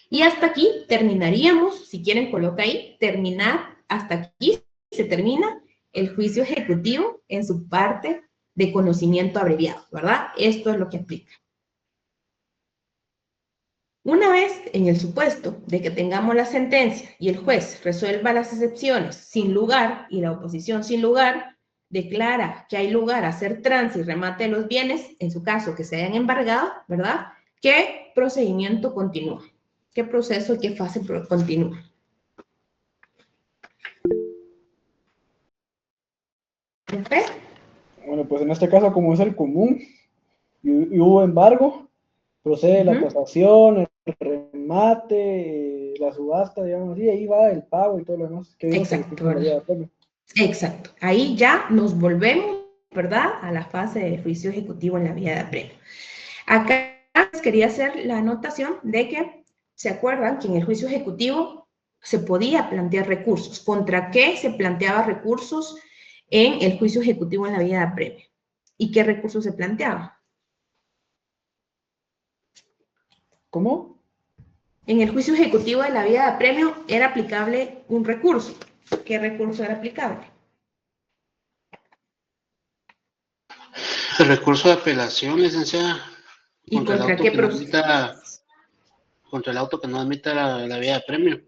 Y hasta aquí terminaríamos, si quieren coloca ahí, terminar, hasta aquí se termina el juicio ejecutivo en su parte de conocimiento abreviado, ¿verdad? Esto es lo que aplica. Una vez en el supuesto de que tengamos la sentencia y el juez resuelva las excepciones sin lugar y la oposición sin lugar, declara que hay lugar a hacer trance y remate de los bienes, en su caso que se hayan embargado, ¿verdad? ¿Qué procedimiento continúa? ¿Qué proceso y qué fase continúa? ¿Perfecto? Bueno, pues en este caso, como es el común y hubo embargo, procede la tasación, el remate, la subasta, digamos así, ahí va el pago y todo lo demás. Que exacto, ¿verdad? Exacto. Ahí ya nos volvemos, ¿verdad?, a la fase del juicio ejecutivo en la vía de apremio. Acá les quería hacer la anotación de que, ¿se acuerdan que en el juicio ejecutivo se podía plantear recursos? ¿Contra qué se planteaba recursos en el juicio ejecutivo en la vía de apremio? ¿Y qué recursos se planteaban? ¿Cómo? En el juicio ejecutivo de la vía de apremio era aplicable un recurso. ¿Qué recurso era aplicable? El recurso de apelación, licenciada. ¿Y contra qué proceso? Contra el auto que no admita la vía de apremio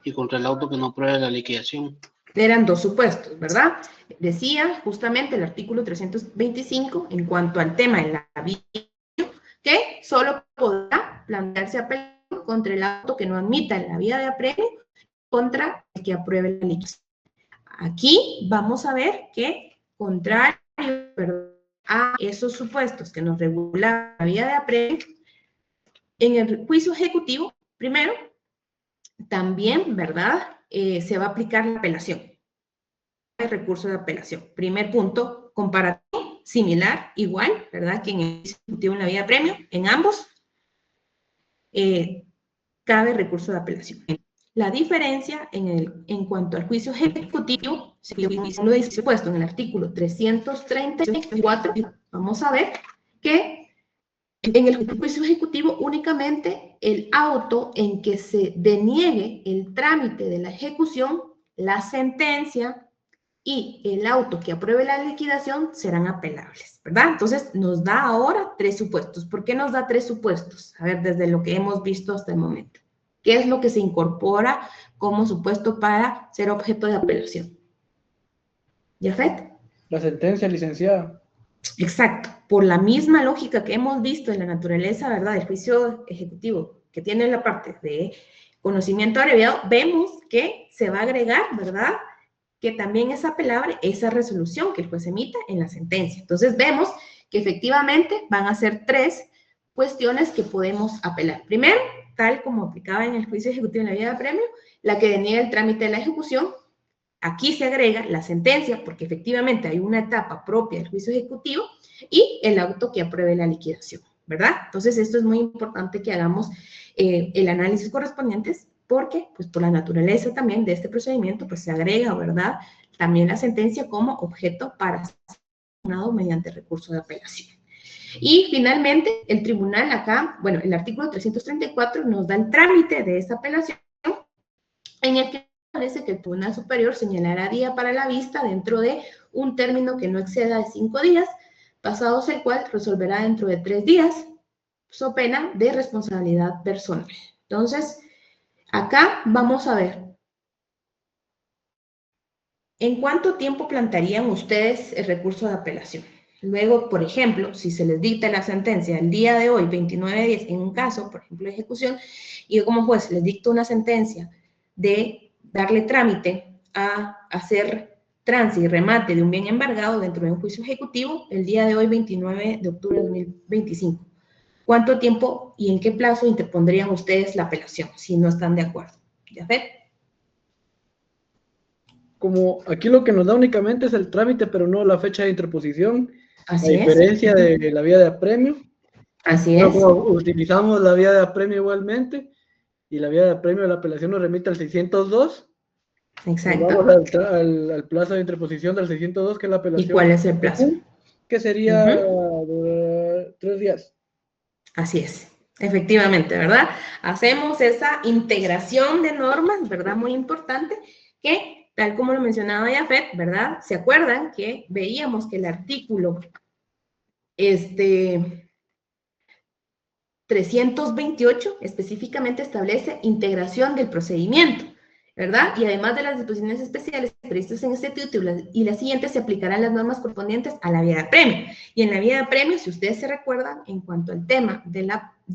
y contra el auto que no apruebe la liquidación. Eran dos supuestos, ¿verdad? Decía justamente el artículo 325 en cuanto al tema de la vía que solo podrá plantearse apelación contra el auto que no admita la vía de apremio contra el que apruebe la liquidación. Aquí vamos a ver que, contrario a esos supuestos que nos regulan la vía de apremio, en el juicio ejecutivo, primero, también, ¿verdad?, se va a aplicar la apelación. El recurso de apelación. Primer punto, comparativo, similar, igual, ¿verdad?, que en el juicio ejecutivo en la vía de apremio, en ambos, cabe recurso de apelación. La diferencia en cuanto al juicio ejecutivo, si uno dice puesto en el artículo 334, vamos a ver que en el juicio ejecutivo únicamente el auto en que se deniegue el trámite de la ejecución, la sentencia y el auto que apruebe la liquidación serán apelables, ¿verdad? Entonces nos da ahora tres supuestos. ¿Por qué nos da tres supuestos? A ver, desde lo que hemos visto hasta el momento. ¿Qué es lo que se incorpora como supuesto para ser objeto de apelación? ¿Yafet? La sentencia, licenciada. Exacto. Por la misma lógica que hemos visto en la naturaleza, ¿verdad?, del juicio ejecutivo, que tiene la parte de conocimiento abreviado, vemos que se va a agregar, ¿verdad?, que también es apelable esa resolución que el juez emita en la sentencia. Entonces vemos que efectivamente van a ser tres cuestiones que podemos apelar. Primero, tal como aplicaba en el juicio ejecutivo en la vía de apremio, la que deniega el trámite de la ejecución. Aquí se agrega la sentencia, porque efectivamente hay una etapa propia del juicio ejecutivo, y el auto que apruebe la liquidación, ¿verdad? Entonces esto es muy importante que hagamos el análisis correspondientes, porque pues por la naturaleza también de este procedimiento pues se agrega, ¿verdad?, también la sentencia como objeto para ser sancionado mediante recurso de apelación. Y finalmente el tribunal acá, bueno, el artículo 334 nos da el trámite de esa apelación en el que parece que el Tribunal Superior señalará día para la vista dentro de un término que no exceda de 5 días, pasados el cual resolverá dentro de 3 días, so pena de responsabilidad personal. Entonces, acá vamos a ver, ¿en cuánto tiempo plantearían ustedes el recurso de apelación? Luego, por ejemplo, si se les dicta la sentencia el día de hoy, 29/10, en un caso, por ejemplo, de ejecución, y yo como juez les dicto una sentencia de darle trámite a hacer trance y remate de un bien embargado dentro de un juicio ejecutivo, el día de hoy, 29 de octubre de 2025. ¿Cuánto tiempo y en qué plazo interpondrían ustedes la apelación, si no están de acuerdo? ¿Yafet? Como aquí lo que nos da únicamente es el trámite, pero no la fecha de interposición, Así a diferencia es. de la vía de apremio. Así Pero es. como utilizamos la vía de apremio igualmente, y la vía de apremio de la apelación nos remite al 602, Exacto. nos vamos al plazo de interposición del 602, que es la apelación. ¿Y cuál es el plazo? que sería Ujú. 3 días. Así es, efectivamente, ¿verdad? Hacemos esa integración de normas, ¿verdad? Muy importante, que tal como lo mencionaba Jafet, ¿verdad? ¿Se acuerdan que veíamos que el artículo 328 específicamente establece integración del procedimiento, ¿verdad? Y además de las disposiciones especiales previstas en este título y las siguientes, se aplicarán las normas correspondientes a la vía de apremio. Y en la vía de apremio, si ustedes se recuerdan, en cuanto al tema del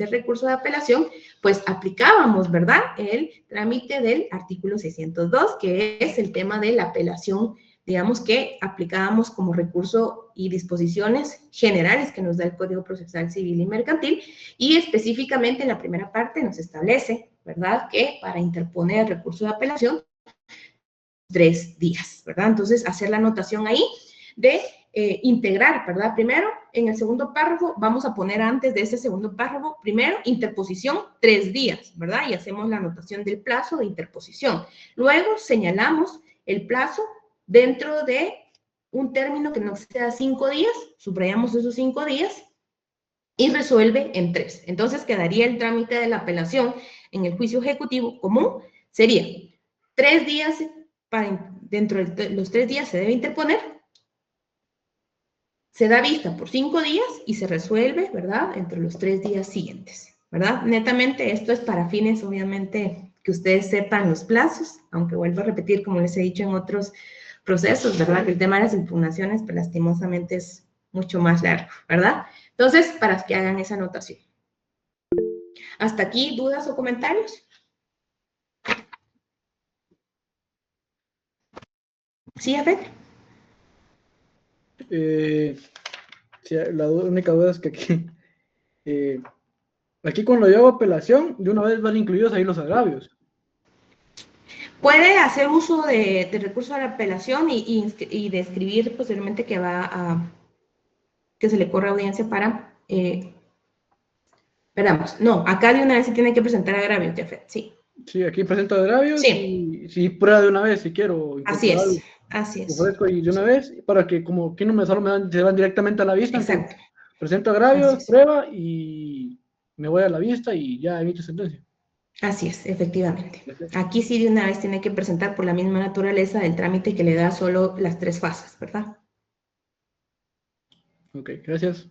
recurso de apelación, pues aplicábamos, ¿verdad?, el trámite del artículo 602, que es el tema de la apelación, digamos, que aplicábamos como recurso y disposiciones generales que nos da el Código Procesal Civil y Mercantil, y específicamente en la primera parte nos establece, ¿verdad?, que para interponer recurso de apelación, 3 días, ¿verdad? Entonces, hacer la anotación ahí de integrar, ¿verdad? Primero, en el segundo párrafo, vamos a poner antes de ese segundo párrafo, primero, interposición, 3 días, ¿verdad? Y hacemos la anotación del plazo de interposición. Luego, señalamos el plazo dentro de un término que no exceda 5 días, subrayamos esos 5 días, y resuelve en 3. Entonces quedaría el trámite de la apelación en el juicio ejecutivo común, sería 3 días, dentro de los 3 días se debe interponer, se da vista por 5 días y se resuelve, ¿verdad?, entre los 3 días siguientes, ¿verdad? Netamente esto es para fines, obviamente, que ustedes sepan los plazos, aunque vuelvo a repetir, como les he dicho en otros procesos, ¿verdad?, que el tema de las impugnaciones, pues lastimosamente es mucho más largo, ¿verdad? Entonces, para que hagan esa anotación. ¿Hasta aquí dudas o comentarios? ¿Sí, Afet? Sí, la única duda es que aquí, aquí cuando yo hago apelación, de una vez van incluidos ahí los agravios. Puede hacer uso de recurso a la apelación y describir posteriormente que se le corre audiencia para... esperamos, no, acá de una vez se tiene que presentar agravios, Jafet, sí. Sí, aquí presento agravios Sí, y si prueba de una vez, si quiero así incorporar es, algo, así es. ofrezco y de una vez, para que como aquí no me solo se van directamente a la vista, entonces Exacto, presento así agravios, es. prueba y me voy a la vista y ya emito sentencia. Así es, efectivamente. Gracias. Aquí sí de una vez tiene que presentar por la misma naturaleza del trámite que le da solo las 3 fases, ¿verdad? Ok, gracias.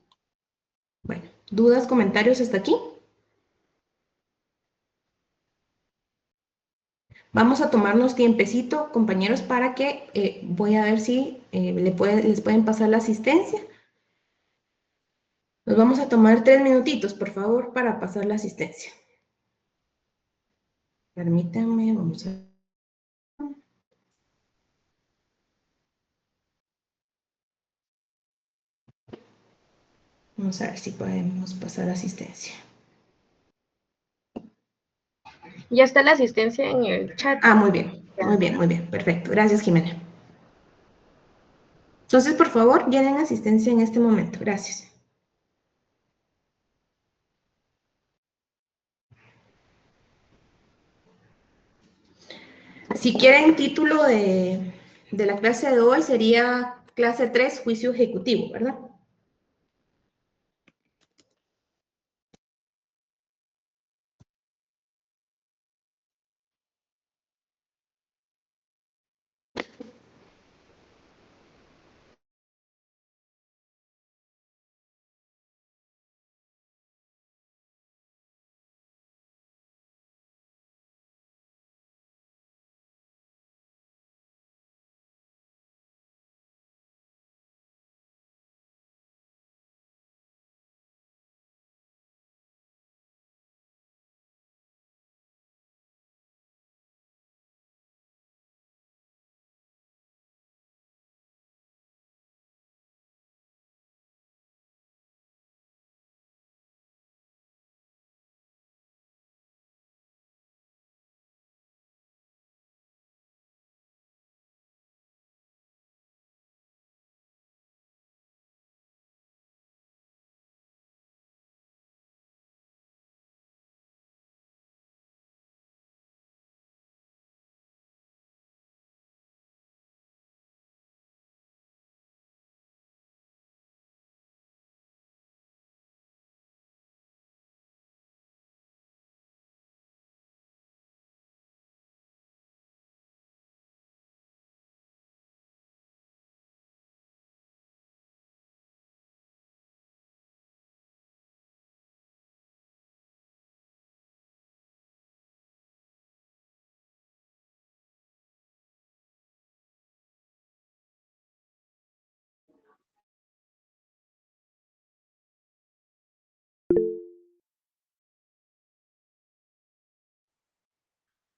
Bueno, ¿dudas, comentarios hasta aquí? Vamos a tomarnos tiempecito, compañeros, para que voy a ver si les pueden pasar la asistencia. Nos vamos a tomar 3 minutitos, por favor, para pasar la asistencia. Permítanme, vamos a ver si podemos pasar la asistencia. Ya está la asistencia en el chat. Ah, muy bien, muy bien, muy bien, perfecto. Gracias, Jimena. Entonces, por favor, llenen asistencia en este momento. Gracias. Si quieren título de la clase de hoy, sería clase 3, juicio ejecutivo, ¿verdad?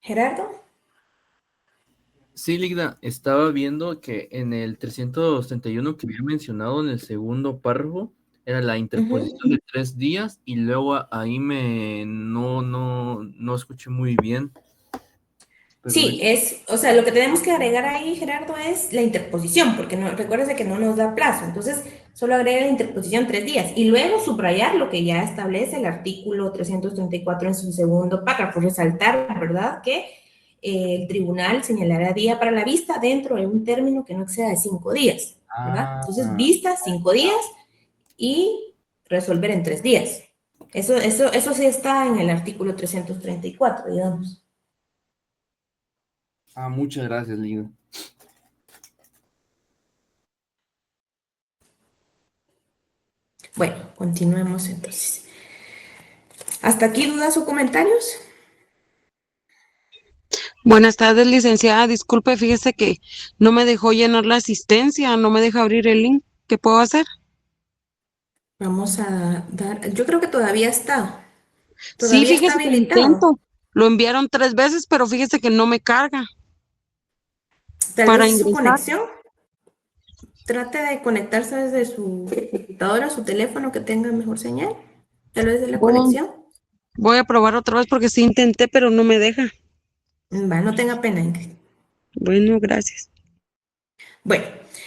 Gerardo. Sí, Ligda, estaba viendo que en el 331 que había mencionado en el segundo párrafo era la interposición de 3 días y luego ahí no escuché muy bien. Pero Sí, o sea, lo que tenemos que agregar ahí, Gerardo, es la interposición, porque no, recuérdese que no nos da plazo, entonces solo agrega la interposición 3 días y luego subrayar lo que ya establece el artículo 334 en su segundo párrafo, resaltar, ¿verdad?, que el tribunal señalará día para la vista dentro de un término que no exceda de 5 días, ¿verdad? Entonces, vista 5 días y resolver en 3 días. Eso sí está en el artículo 334, digamos. muchas gracias, Ligda. Bueno, continuemos entonces. ¿Hasta aquí dudas o comentarios? Buenas tardes, licenciada. Disculpe, fíjese que no me dejó llenar la asistencia, no me deja abrir el link. ¿Qué puedo hacer? Vamos a dar, yo creo que Sí, todavía está fíjese que lo habilitado. intento. Lo enviaron 3 veces, pero fíjese que no me carga Tal para vez su ingresar. conexión, trate de conectarse desde su computadora, su teléfono que tenga mejor señal. Tal vez de la Voy, conexión. voy a probar otra vez porque sí intenté, pero no me deja. Va, no tenga pena, Ingrid. Bueno, gracias. Bueno,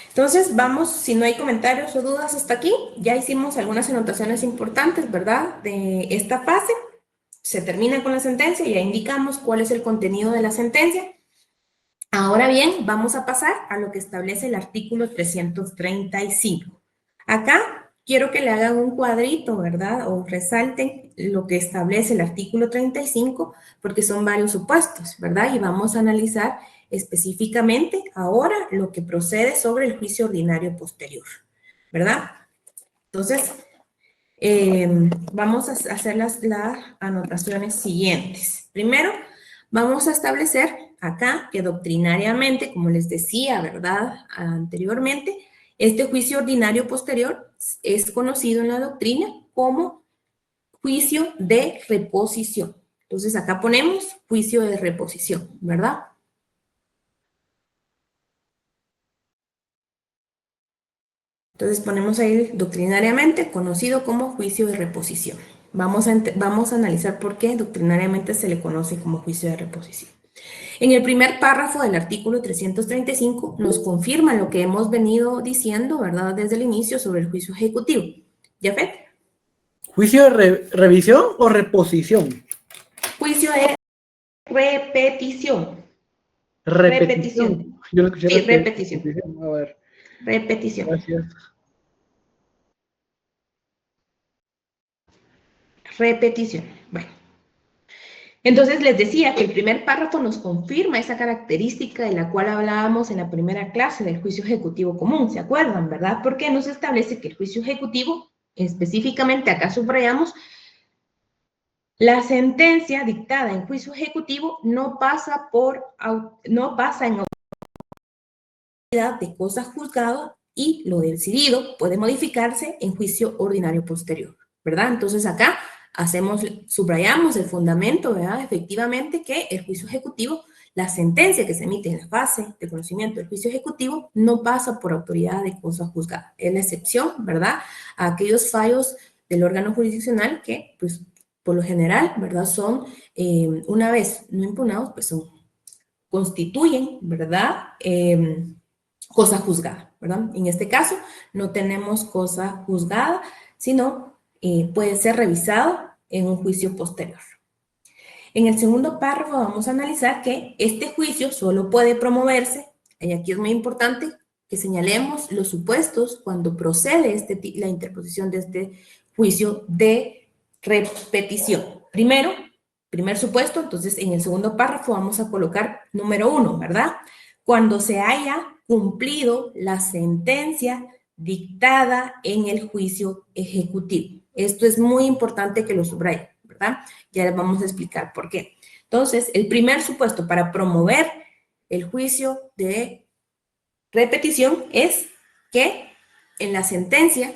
entonces vamos, si no hay comentarios o dudas hasta aquí, ya hicimos algunas anotaciones importantes, ¿verdad? De esta fase. Se termina con la sentencia, ya indicamos cuál es el contenido de la sentencia. Ahora bien, vamos a pasar a lo que establece el artículo 335. Acá quiero que le hagan un cuadrito, ¿verdad? O resalten lo que establece el artículo 35, porque son varios supuestos, ¿verdad? Y vamos a analizar específicamente ahora lo que procede sobre el juicio ordinario posterior, ¿verdad? Entonces, vamos a hacer las anotaciones siguientes. Primero, vamos a establecer acá que doctrinariamente, como les decía, ¿verdad?, anteriormente, este juicio ordinario posterior es conocido en la doctrina como juicio de reposición. Entonces, acá ponemos juicio de reposición, ¿verdad? Entonces ponemos ahí doctrinariamente conocido como juicio de reposición. Vamos a analizar por qué doctrinariamente se le conoce como juicio de reposición. En el primer párrafo del artículo 335 nos confirma lo que hemos venido diciendo, ¿verdad?, desde el inicio sobre el juicio ejecutivo. ¿Jafet? ¿Juicio de revisión o reposición? Juicio de repetición. Repetición. Yo lo escuché Sí, repetición. repetición. A ver, Repetición. gracias. Repetición. Bueno. Entonces les decía que el primer párrafo nos confirma esa característica de la cual hablábamos en la primera clase del juicio ejecutivo común, ¿se acuerdan, verdad? Porque nos establece que el juicio ejecutivo, específicamente acá subrayamos, la sentencia dictada en juicio ejecutivo no pasa en autoridad de cosa juzgada y lo decidido puede modificarse en juicio ordinario posterior, ¿verdad? Entonces acá subrayamos el fundamento, ¿verdad? Efectivamente que el juicio ejecutivo, la sentencia que se emite en la fase de conocimiento del juicio ejecutivo no pasa por autoridad de cosa juzgada. Es la excepción, ¿verdad?, a aquellos fallos del órgano jurisdiccional que, pues, por lo general, ¿verdad?, son, una vez no impugnados, pues constituyen, ¿verdad?, cosa juzgada, ¿verdad? En este caso, no tenemos cosa juzgada, sino puede ser revisado en un juicio posterior. En el segundo párrafo vamos a analizar que este juicio solo puede promoverse, y aquí es muy importante que señalemos los supuestos cuando procede la interposición de este juicio de repetición. Primer supuesto, entonces en el segundo párrafo vamos a colocar número 1, ¿verdad? Cuando se haya cumplido la sentencia dictada en el juicio ejecutivo. Esto es muy importante que lo subraye, ¿verdad? Ya les vamos a explicar por qué. Entonces, el primer supuesto para promover el juicio de repetición es que en la sentencia,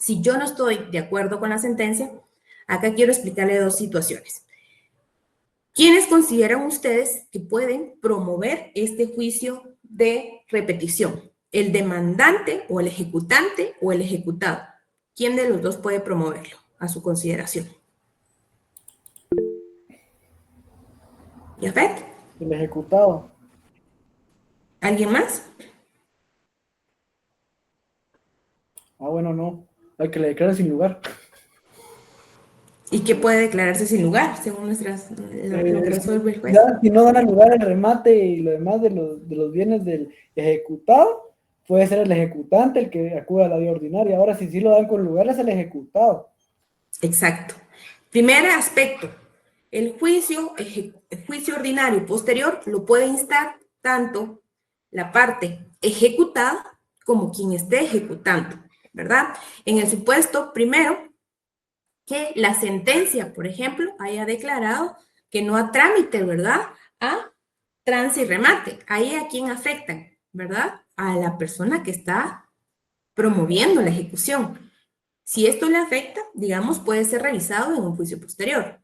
si yo no estoy de acuerdo con la sentencia, acá quiero explicarle dos situaciones. ¿Quiénes consideran ustedes que pueden promover este juicio de repetición? ¿El demandante o el ejecutante o el ejecutado? ¿Quién de los dos puede promoverlo a su consideración? ¿Yafet? El ejecutado. ¿Alguien más? Bueno, no. Hay que le declare sin lugar. ¿Y qué puede declararse sin lugar, según lo que resuelve el juez? Ya, si no dan lugar el remate y lo demás de los bienes del ejecutado, puede ser el ejecutante el que acuda a la vía ordinaria. Ahora, si sí lo dan con lugar, es el ejecutado. Exacto. Primer aspecto, el juicio ordinario posterior lo puede instar tanto la parte ejecutada como quien esté ejecutando, ¿verdad? En el supuesto primero, que la sentencia, por ejemplo, haya declarado que no a trámite, ¿verdad? A trance y remate. Ahí a quién afectan, ¿verdad? A la persona que está promoviendo la ejecución. Si esto le afecta, digamos, puede ser revisado en un juicio posterior.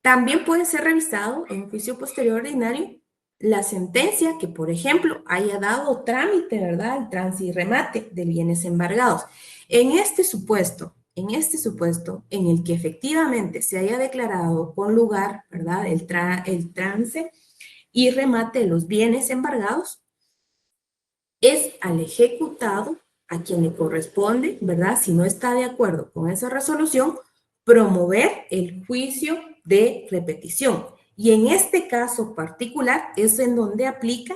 También puede ser revisado en un juicio posterior ordinario la sentencia que, por ejemplo, haya dado trámite, ¿verdad? El trance y remate de bienes embargados. En este supuesto en el que efectivamente se haya declarado con lugar, ¿verdad? El trance y remate de los bienes embargados, es al ejecutado a quien le corresponde, ¿verdad? Si no está de acuerdo con esa resolución, promover el juicio de repetición. Y en este caso particular es en donde aplica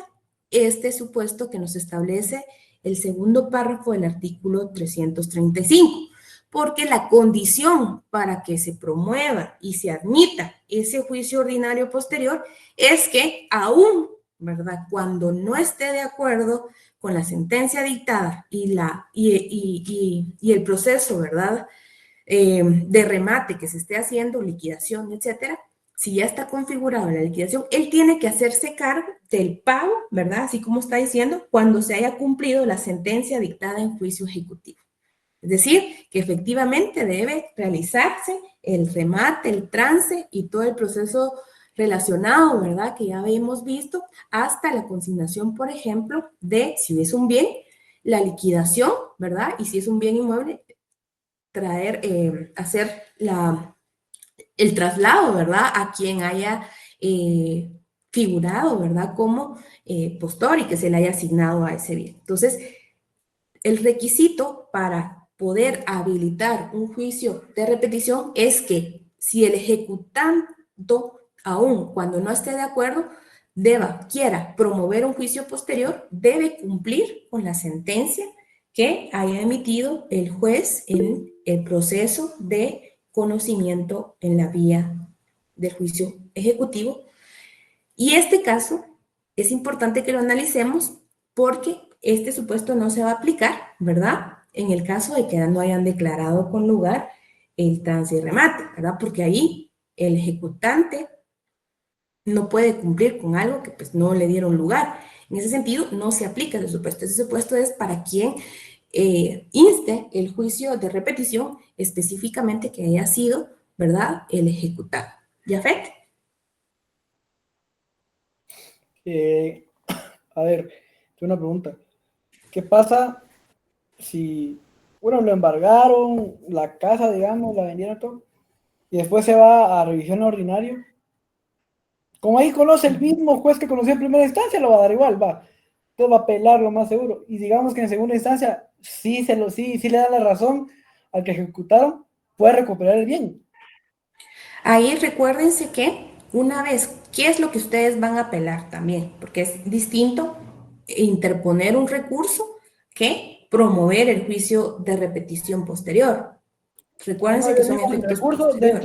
este supuesto que nos establece el segundo párrafo del artículo 335, porque la condición para que se promueva y se admita ese juicio ordinario posterior es que aún, ¿verdad? Cuando no esté de acuerdo con la sentencia dictada y el proceso, ¿verdad? De remate que se esté haciendo, liquidación, etcétera, si ya está configurado la liquidación, él tiene que hacerse cargo del pago, ¿verdad? Así como está diciendo, cuando se haya cumplido la sentencia dictada en juicio ejecutivo. Es decir, que efectivamente debe realizarse el remate, el trance y todo el proceso relacionado, ¿verdad? Que ya habíamos visto, hasta la consignación, por ejemplo, de si es un bien, la liquidación, ¿verdad? Y si es un bien inmueble, hacer el traslado, ¿verdad? A quien haya figurado, ¿verdad? Como postor y que se le haya asignado a ese bien. Entonces, el requisito para poder habilitar un juicio de repetición es que si el ejecutando, aún cuando no esté de acuerdo, quiera promover un juicio posterior, debe cumplir con la sentencia que haya emitido el juez en el proceso de conocimiento en la vía del juicio ejecutivo. Y este caso es importante que lo analicemos porque este supuesto no se va a aplicar, ¿verdad? En el caso de que no hayan declarado con lugar el trance y remate, ¿verdad? Porque ahí el ejecutante no puede cumplir con algo que pues no le dieron lugar. En ese sentido, no se aplica ese supuesto. Ese supuesto es para quien inste el juicio de repetición específicamente que haya sido, ¿verdad?, el ejecutado. ¿Yafet? A ver, tengo una pregunta. ¿Qué pasa si, bueno, lo embargaron, la casa, digamos, la vendieron todo, y después se va a revisión ordinaria? Como ahí conoce el mismo juez que conoció en primera instancia, lo va a dar igual, va. Entonces va a apelar lo más seguro. Y digamos que en segunda instancia sí le da la razón al que ejecutaron, puede recuperar el bien. Ahí recuérdense que una vez, ¿qué es lo que ustedes van a apelar también? Porque es distinto interponer un recurso que promover el juicio de repetición posterior. Recuérdense que son El efectos recurso posteriores.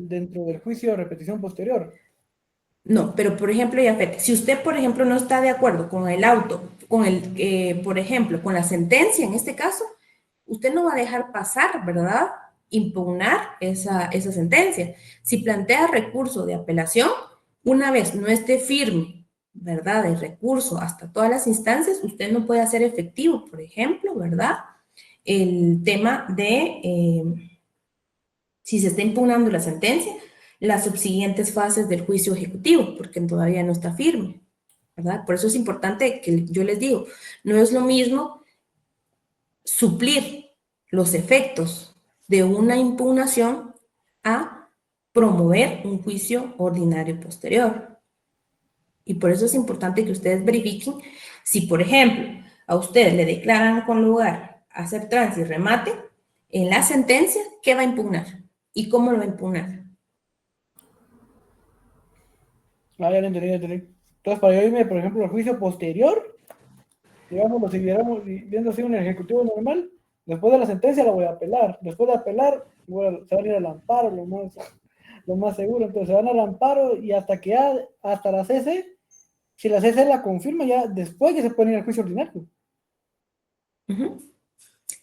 dentro del juicio de repetición posterior. No, pero por ejemplo, Yafet, si usted, por ejemplo, no está de acuerdo con el auto, por ejemplo, con la sentencia en este caso, usted no va a dejar pasar, ¿verdad?, impugnar esa sentencia. Si plantea recurso de apelación, una vez no esté firme, ¿verdad?, el recurso hasta todas las instancias, usted no puede hacer efectivo, por ejemplo, ¿verdad?, el tema de si se está impugnando la sentencia, las subsiguientes fases del juicio ejecutivo, porque todavía no está firme, ¿verdad? Por eso es importante que yo les digo, no es lo mismo suplir los efectos de una impugnación a promover un juicio ordinario posterior. Y por eso es importante que ustedes verifiquen si, por ejemplo, a usted le declaran con lugar a hacer trance y remate, en la sentencia, ¿qué va a impugnar? ¿Y cómo lo va a impugnar? Ah, ya lo entendí, ya entendí. Entonces, para yo irme, por ejemplo, al juicio posterior, digamos, lo siguiéramos viendo así un ejecutivo normal, después de la sentencia la voy a apelar. Después de apelar, se van a ir al amparo, lo más seguro. Entonces, se van al amparo y hasta la CC, si la CC la confirma, ya después que se puede ir al juicio ordinario.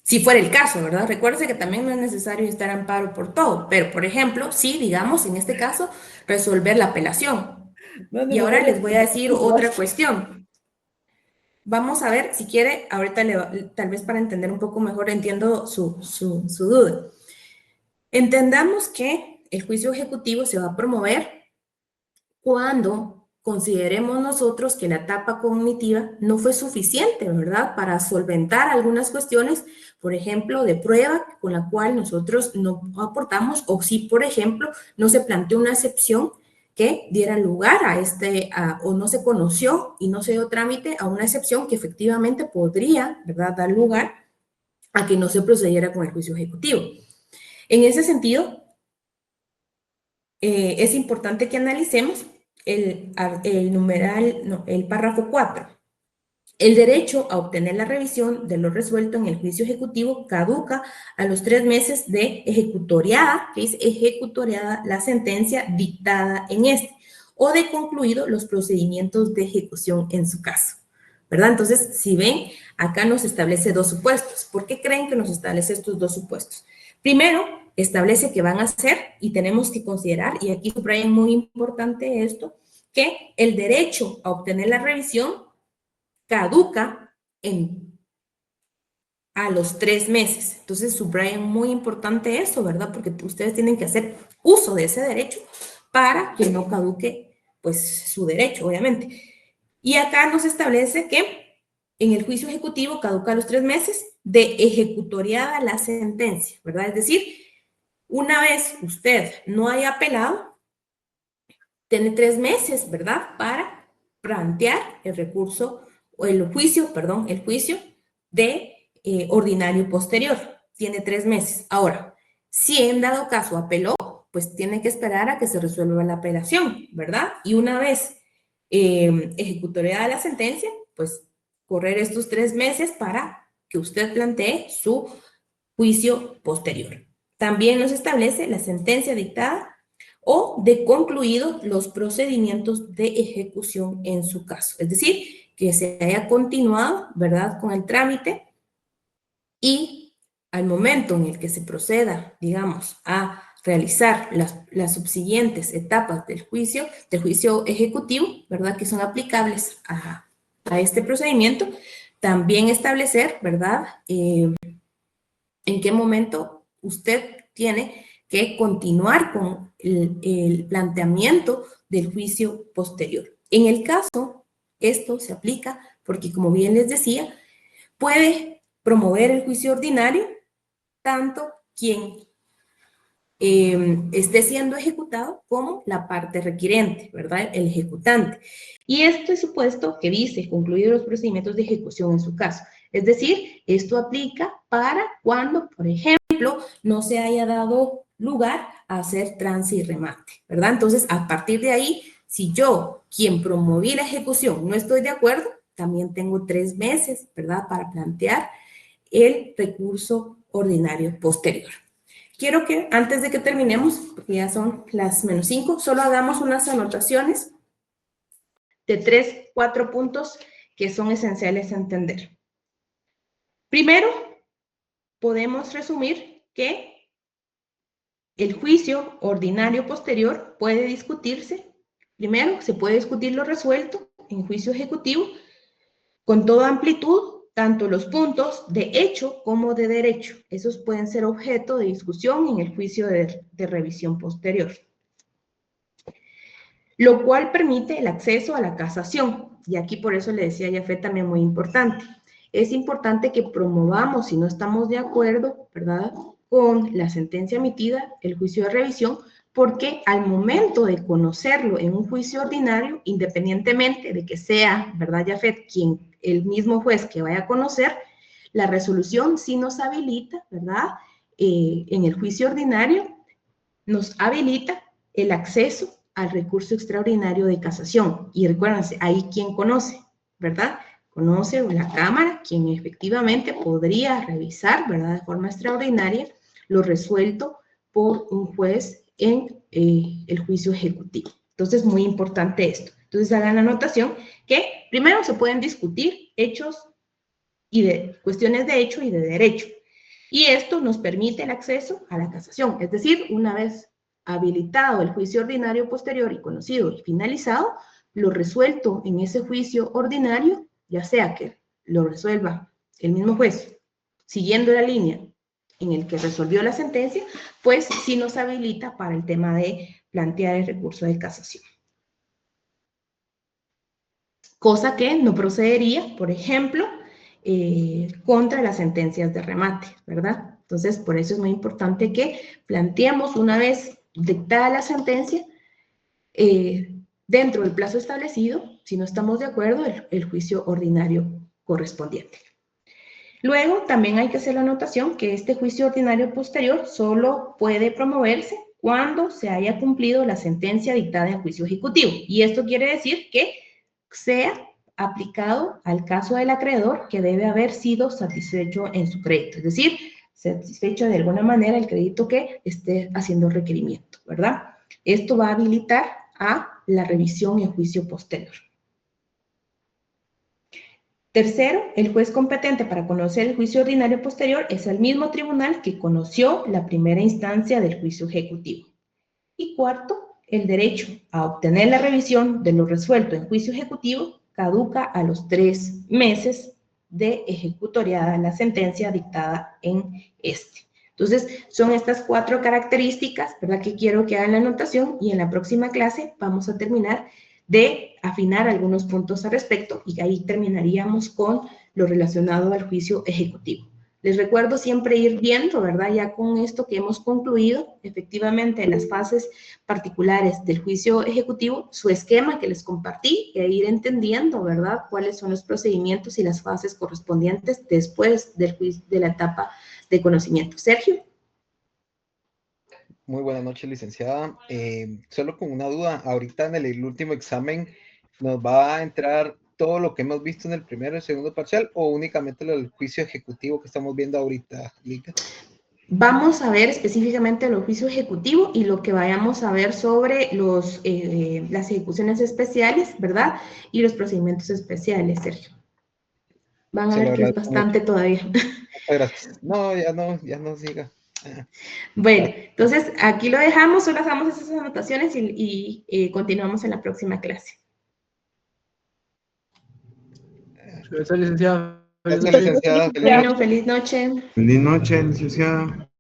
Si fuera el caso, ¿verdad? Recuerde que también no es necesario estar amparo por todo, pero, por ejemplo, sí, digamos, en este caso, resolver la apelación. No es Y ahora necesario. les voy a decir otra cuestión. Vamos a ver, si quiere, ahorita tal vez para entender un poco mejor, entiendo su duda. Entendamos que el juicio ejecutivo se va a promover cuando consideremos nosotros que la etapa cognitiva no fue suficiente, ¿verdad? Para solventar algunas cuestiones, por ejemplo, de prueba con la cual nosotros no aportamos, o si, por ejemplo, no se planteó una excepción que diera lugar o no se conoció y no se dio trámite a una excepción que efectivamente podría, ¿verdad?, dar lugar a que no se procediera con el juicio ejecutivo. En ese sentido, es importante que analicemos el párrafo 4. El derecho a obtener la revisión de lo resuelto en el juicio ejecutivo caduca a los 3 meses de ejecutoriada, que es ejecutoriada la sentencia dictada en este, o de concluido los procedimientos de ejecución en su caso, ¿verdad? Entonces, si ven, acá nos establece dos supuestos. ¿Por qué creen que nos establece estos dos supuestos? Primero, establece que van a ser, y tenemos que considerar, y aquí subrayan muy importante esto, que el derecho a obtener la revisión caduca a los 3 meses. Entonces, subrayan muy importante eso, ¿verdad? Porque ustedes tienen que hacer uso de ese derecho para que no caduque, pues, su derecho, obviamente. Y acá nos establece que en el juicio ejecutivo caduca a los 3 meses de ejecutoriada la sentencia, ¿verdad? Es decir, una vez usted no haya apelado, tiene 3 meses, ¿verdad?, para plantear el recurso, o el juicio de ordinario posterior. Tiene 3 meses. Ahora, si en dado caso apeló, pues tiene que esperar a que se resuelva la apelación, ¿verdad? Y una vez ejecutoriada la sentencia, pues correr estos 3 meses para que usted plantee su juicio posterior. También nos establece la sentencia dictada o de concluido los procedimientos de ejecución en su caso. Es decir, que se haya continuado, ¿verdad?, con el trámite, y al momento en el que se proceda, digamos, a realizar las subsiguientes etapas del juicio ejecutivo, ¿verdad?, que son aplicables a este procedimiento, también establecer, ¿verdad?, en qué momento usted tiene que continuar con el planteamiento del juicio posterior. En el caso, esto se aplica porque, como bien les decía, puede promover el juicio ordinario tanto quien esté siendo ejecutado como la parte requirente, ¿verdad?, el ejecutante. Y este supuesto que dice concluidos los procedimientos de ejecución en su caso. Es decir, esto aplica para cuando, por ejemplo, no se haya dado lugar a hacer trance y remate, ¿verdad? Entonces, a partir de ahí, si yo, quien promoví la ejecución, no estoy de acuerdo, también tengo 3 meses, ¿verdad?, para plantear el recurso ordinario posterior. Quiero que antes de que terminemos, porque ya son las -5, solo hagamos unas anotaciones de 3, 4 puntos que son esenciales a entender. Primero, podemos resumir que el juicio ordinario posterior puede discutirse. Primero, se puede discutir lo resuelto en juicio ejecutivo con toda amplitud, tanto los puntos de hecho como de derecho. Esos pueden ser objeto de discusión en el juicio de revisión posterior. lo cual permite el acceso a la casación. Y aquí por eso le decía a Jafet también muy importante. Es importante que promovamos, si no estamos de acuerdo, ¿verdad?, con la sentencia emitida, el juicio de revisión, porque al momento de conocerlo en un juicio ordinario, independientemente de que sea, ¿verdad, Jafet?, quien el mismo juez que vaya a conocer, la resolución sí nos habilita, ¿verdad?, en el juicio ordinario, nos habilita el acceso al recurso extraordinario de casación. Y recuérdense, ahí quien conoce, ¿verdad? Conoce la Cámara, quien efectivamente podría revisar, ¿verdad?, de forma extraordinaria lo resuelto por un juez en el juicio ejecutivo. Entonces, muy importante esto. Entonces, hagan la anotación que primero se pueden discutir hechos y de cuestiones de hecho y de derecho. Y esto nos permite el acceso a la casación. Es decir, una vez habilitado el juicio ordinario posterior y conocido y finalizado, lo resuelto en ese juicio ordinario, ya sea que lo resuelva el mismo juez siguiendo la línea en el que resolvió la sentencia, pues sí nos habilita para el tema de plantear el recurso de casación. Cosa que no procedería, por ejemplo, contra las sentencias de remate, ¿verdad? Entonces, por eso es muy importante que planteemos una vez dictada la sentencia, dentro del plazo establecido, si no estamos de acuerdo, el juicio ordinario correspondiente. Luego, también hay que hacer la anotación que este juicio ordinario posterior solo puede promoverse cuando se haya cumplido la sentencia dictada en juicio ejecutivo. Y esto quiere decir que sea aplicado al caso del acreedor que debe haber sido satisfecho en su crédito. Es decir, satisfecho de alguna manera el crédito que esté haciendo requerimiento, ¿verdad? Esto va a habilitar a la revisión en juicio posterior. Tercero, el juez competente para conocer el juicio ordinario posterior es el mismo tribunal que conoció la primera instancia del juicio ejecutivo. Y cuarto, el derecho a obtener la revisión de lo resuelto en juicio ejecutivo caduca a los 3 meses de ejecutoriada la sentencia dictada en este. Entonces, son estas 4 características, ¿verdad?, que quiero que hagan la anotación, y en la próxima clase vamos a terminar de afinar algunos puntos al respecto y ahí terminaríamos con lo relacionado al juicio ejecutivo. Les recuerdo siempre ir viendo, ¿verdad?, ya con esto que hemos concluido, efectivamente en las fases particulares del juicio ejecutivo, su esquema que les compartí, e ir entendiendo, ¿verdad?, cuáles son los procedimientos y las fases correspondientes después del juicio, de la etapa de conocimiento. Sergio. Muy buenas noches, licenciada. Solo con una duda, ahorita en el último examen, ¿nos va a entrar todo lo que hemos visto en el primero y segundo parcial o únicamente lo del juicio ejecutivo que estamos viendo ahorita, Lica? Vamos a ver específicamente el juicio ejecutivo y lo que vayamos a ver sobre las ejecuciones especiales, ¿verdad? Y los procedimientos especiales, Sergio. Van a Se lo ver que es agradezco mucho. bastante todavía. Muchas gracias. No, ya no siga. Bueno, entonces aquí lo dejamos, solo hagamos esas anotaciones y continuamos en la próxima clase. Gracias, licenciada. Feliz Gracias, noche. licenciada. Feliz noche. Bueno, feliz noche. Feliz noche, licenciada.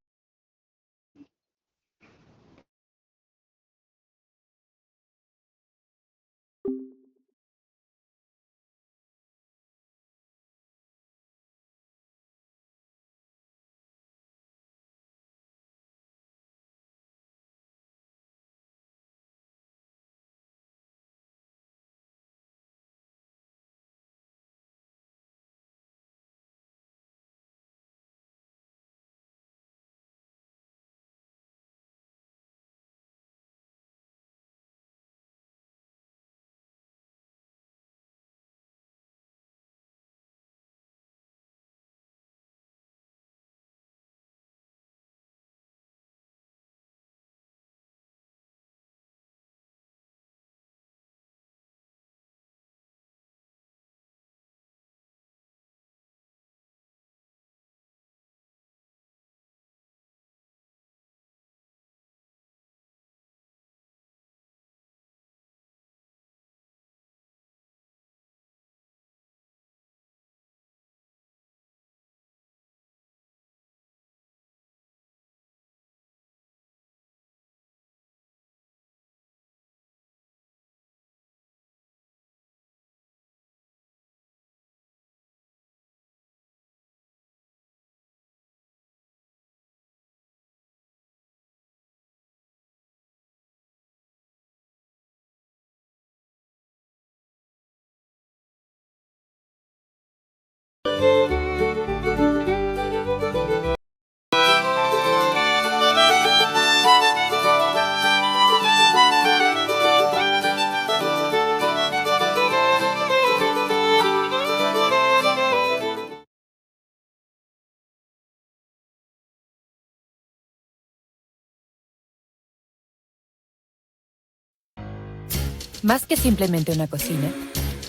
Más que simplemente una cocina,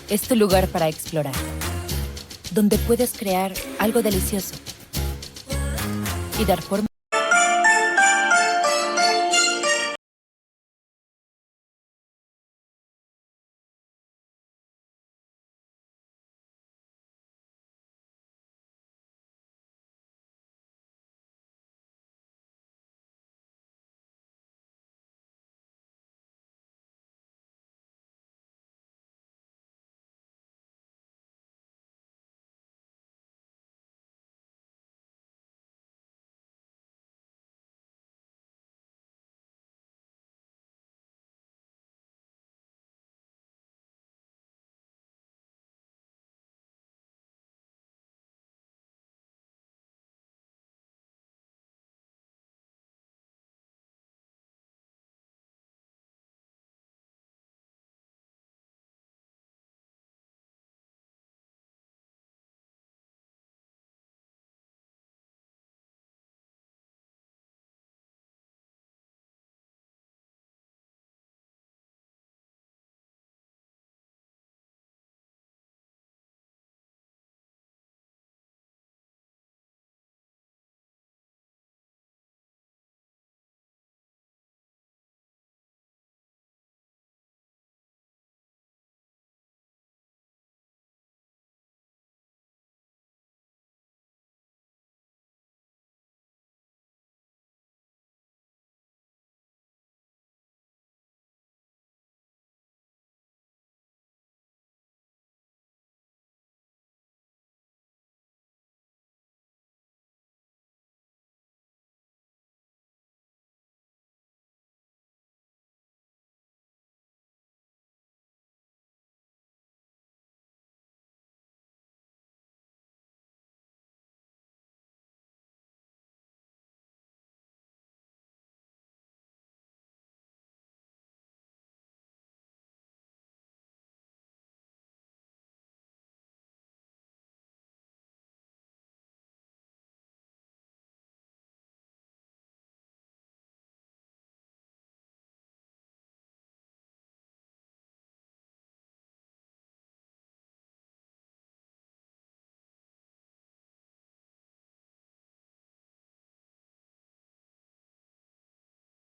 es tu lugar para explorar, donde puedes crear algo delicioso y dar forma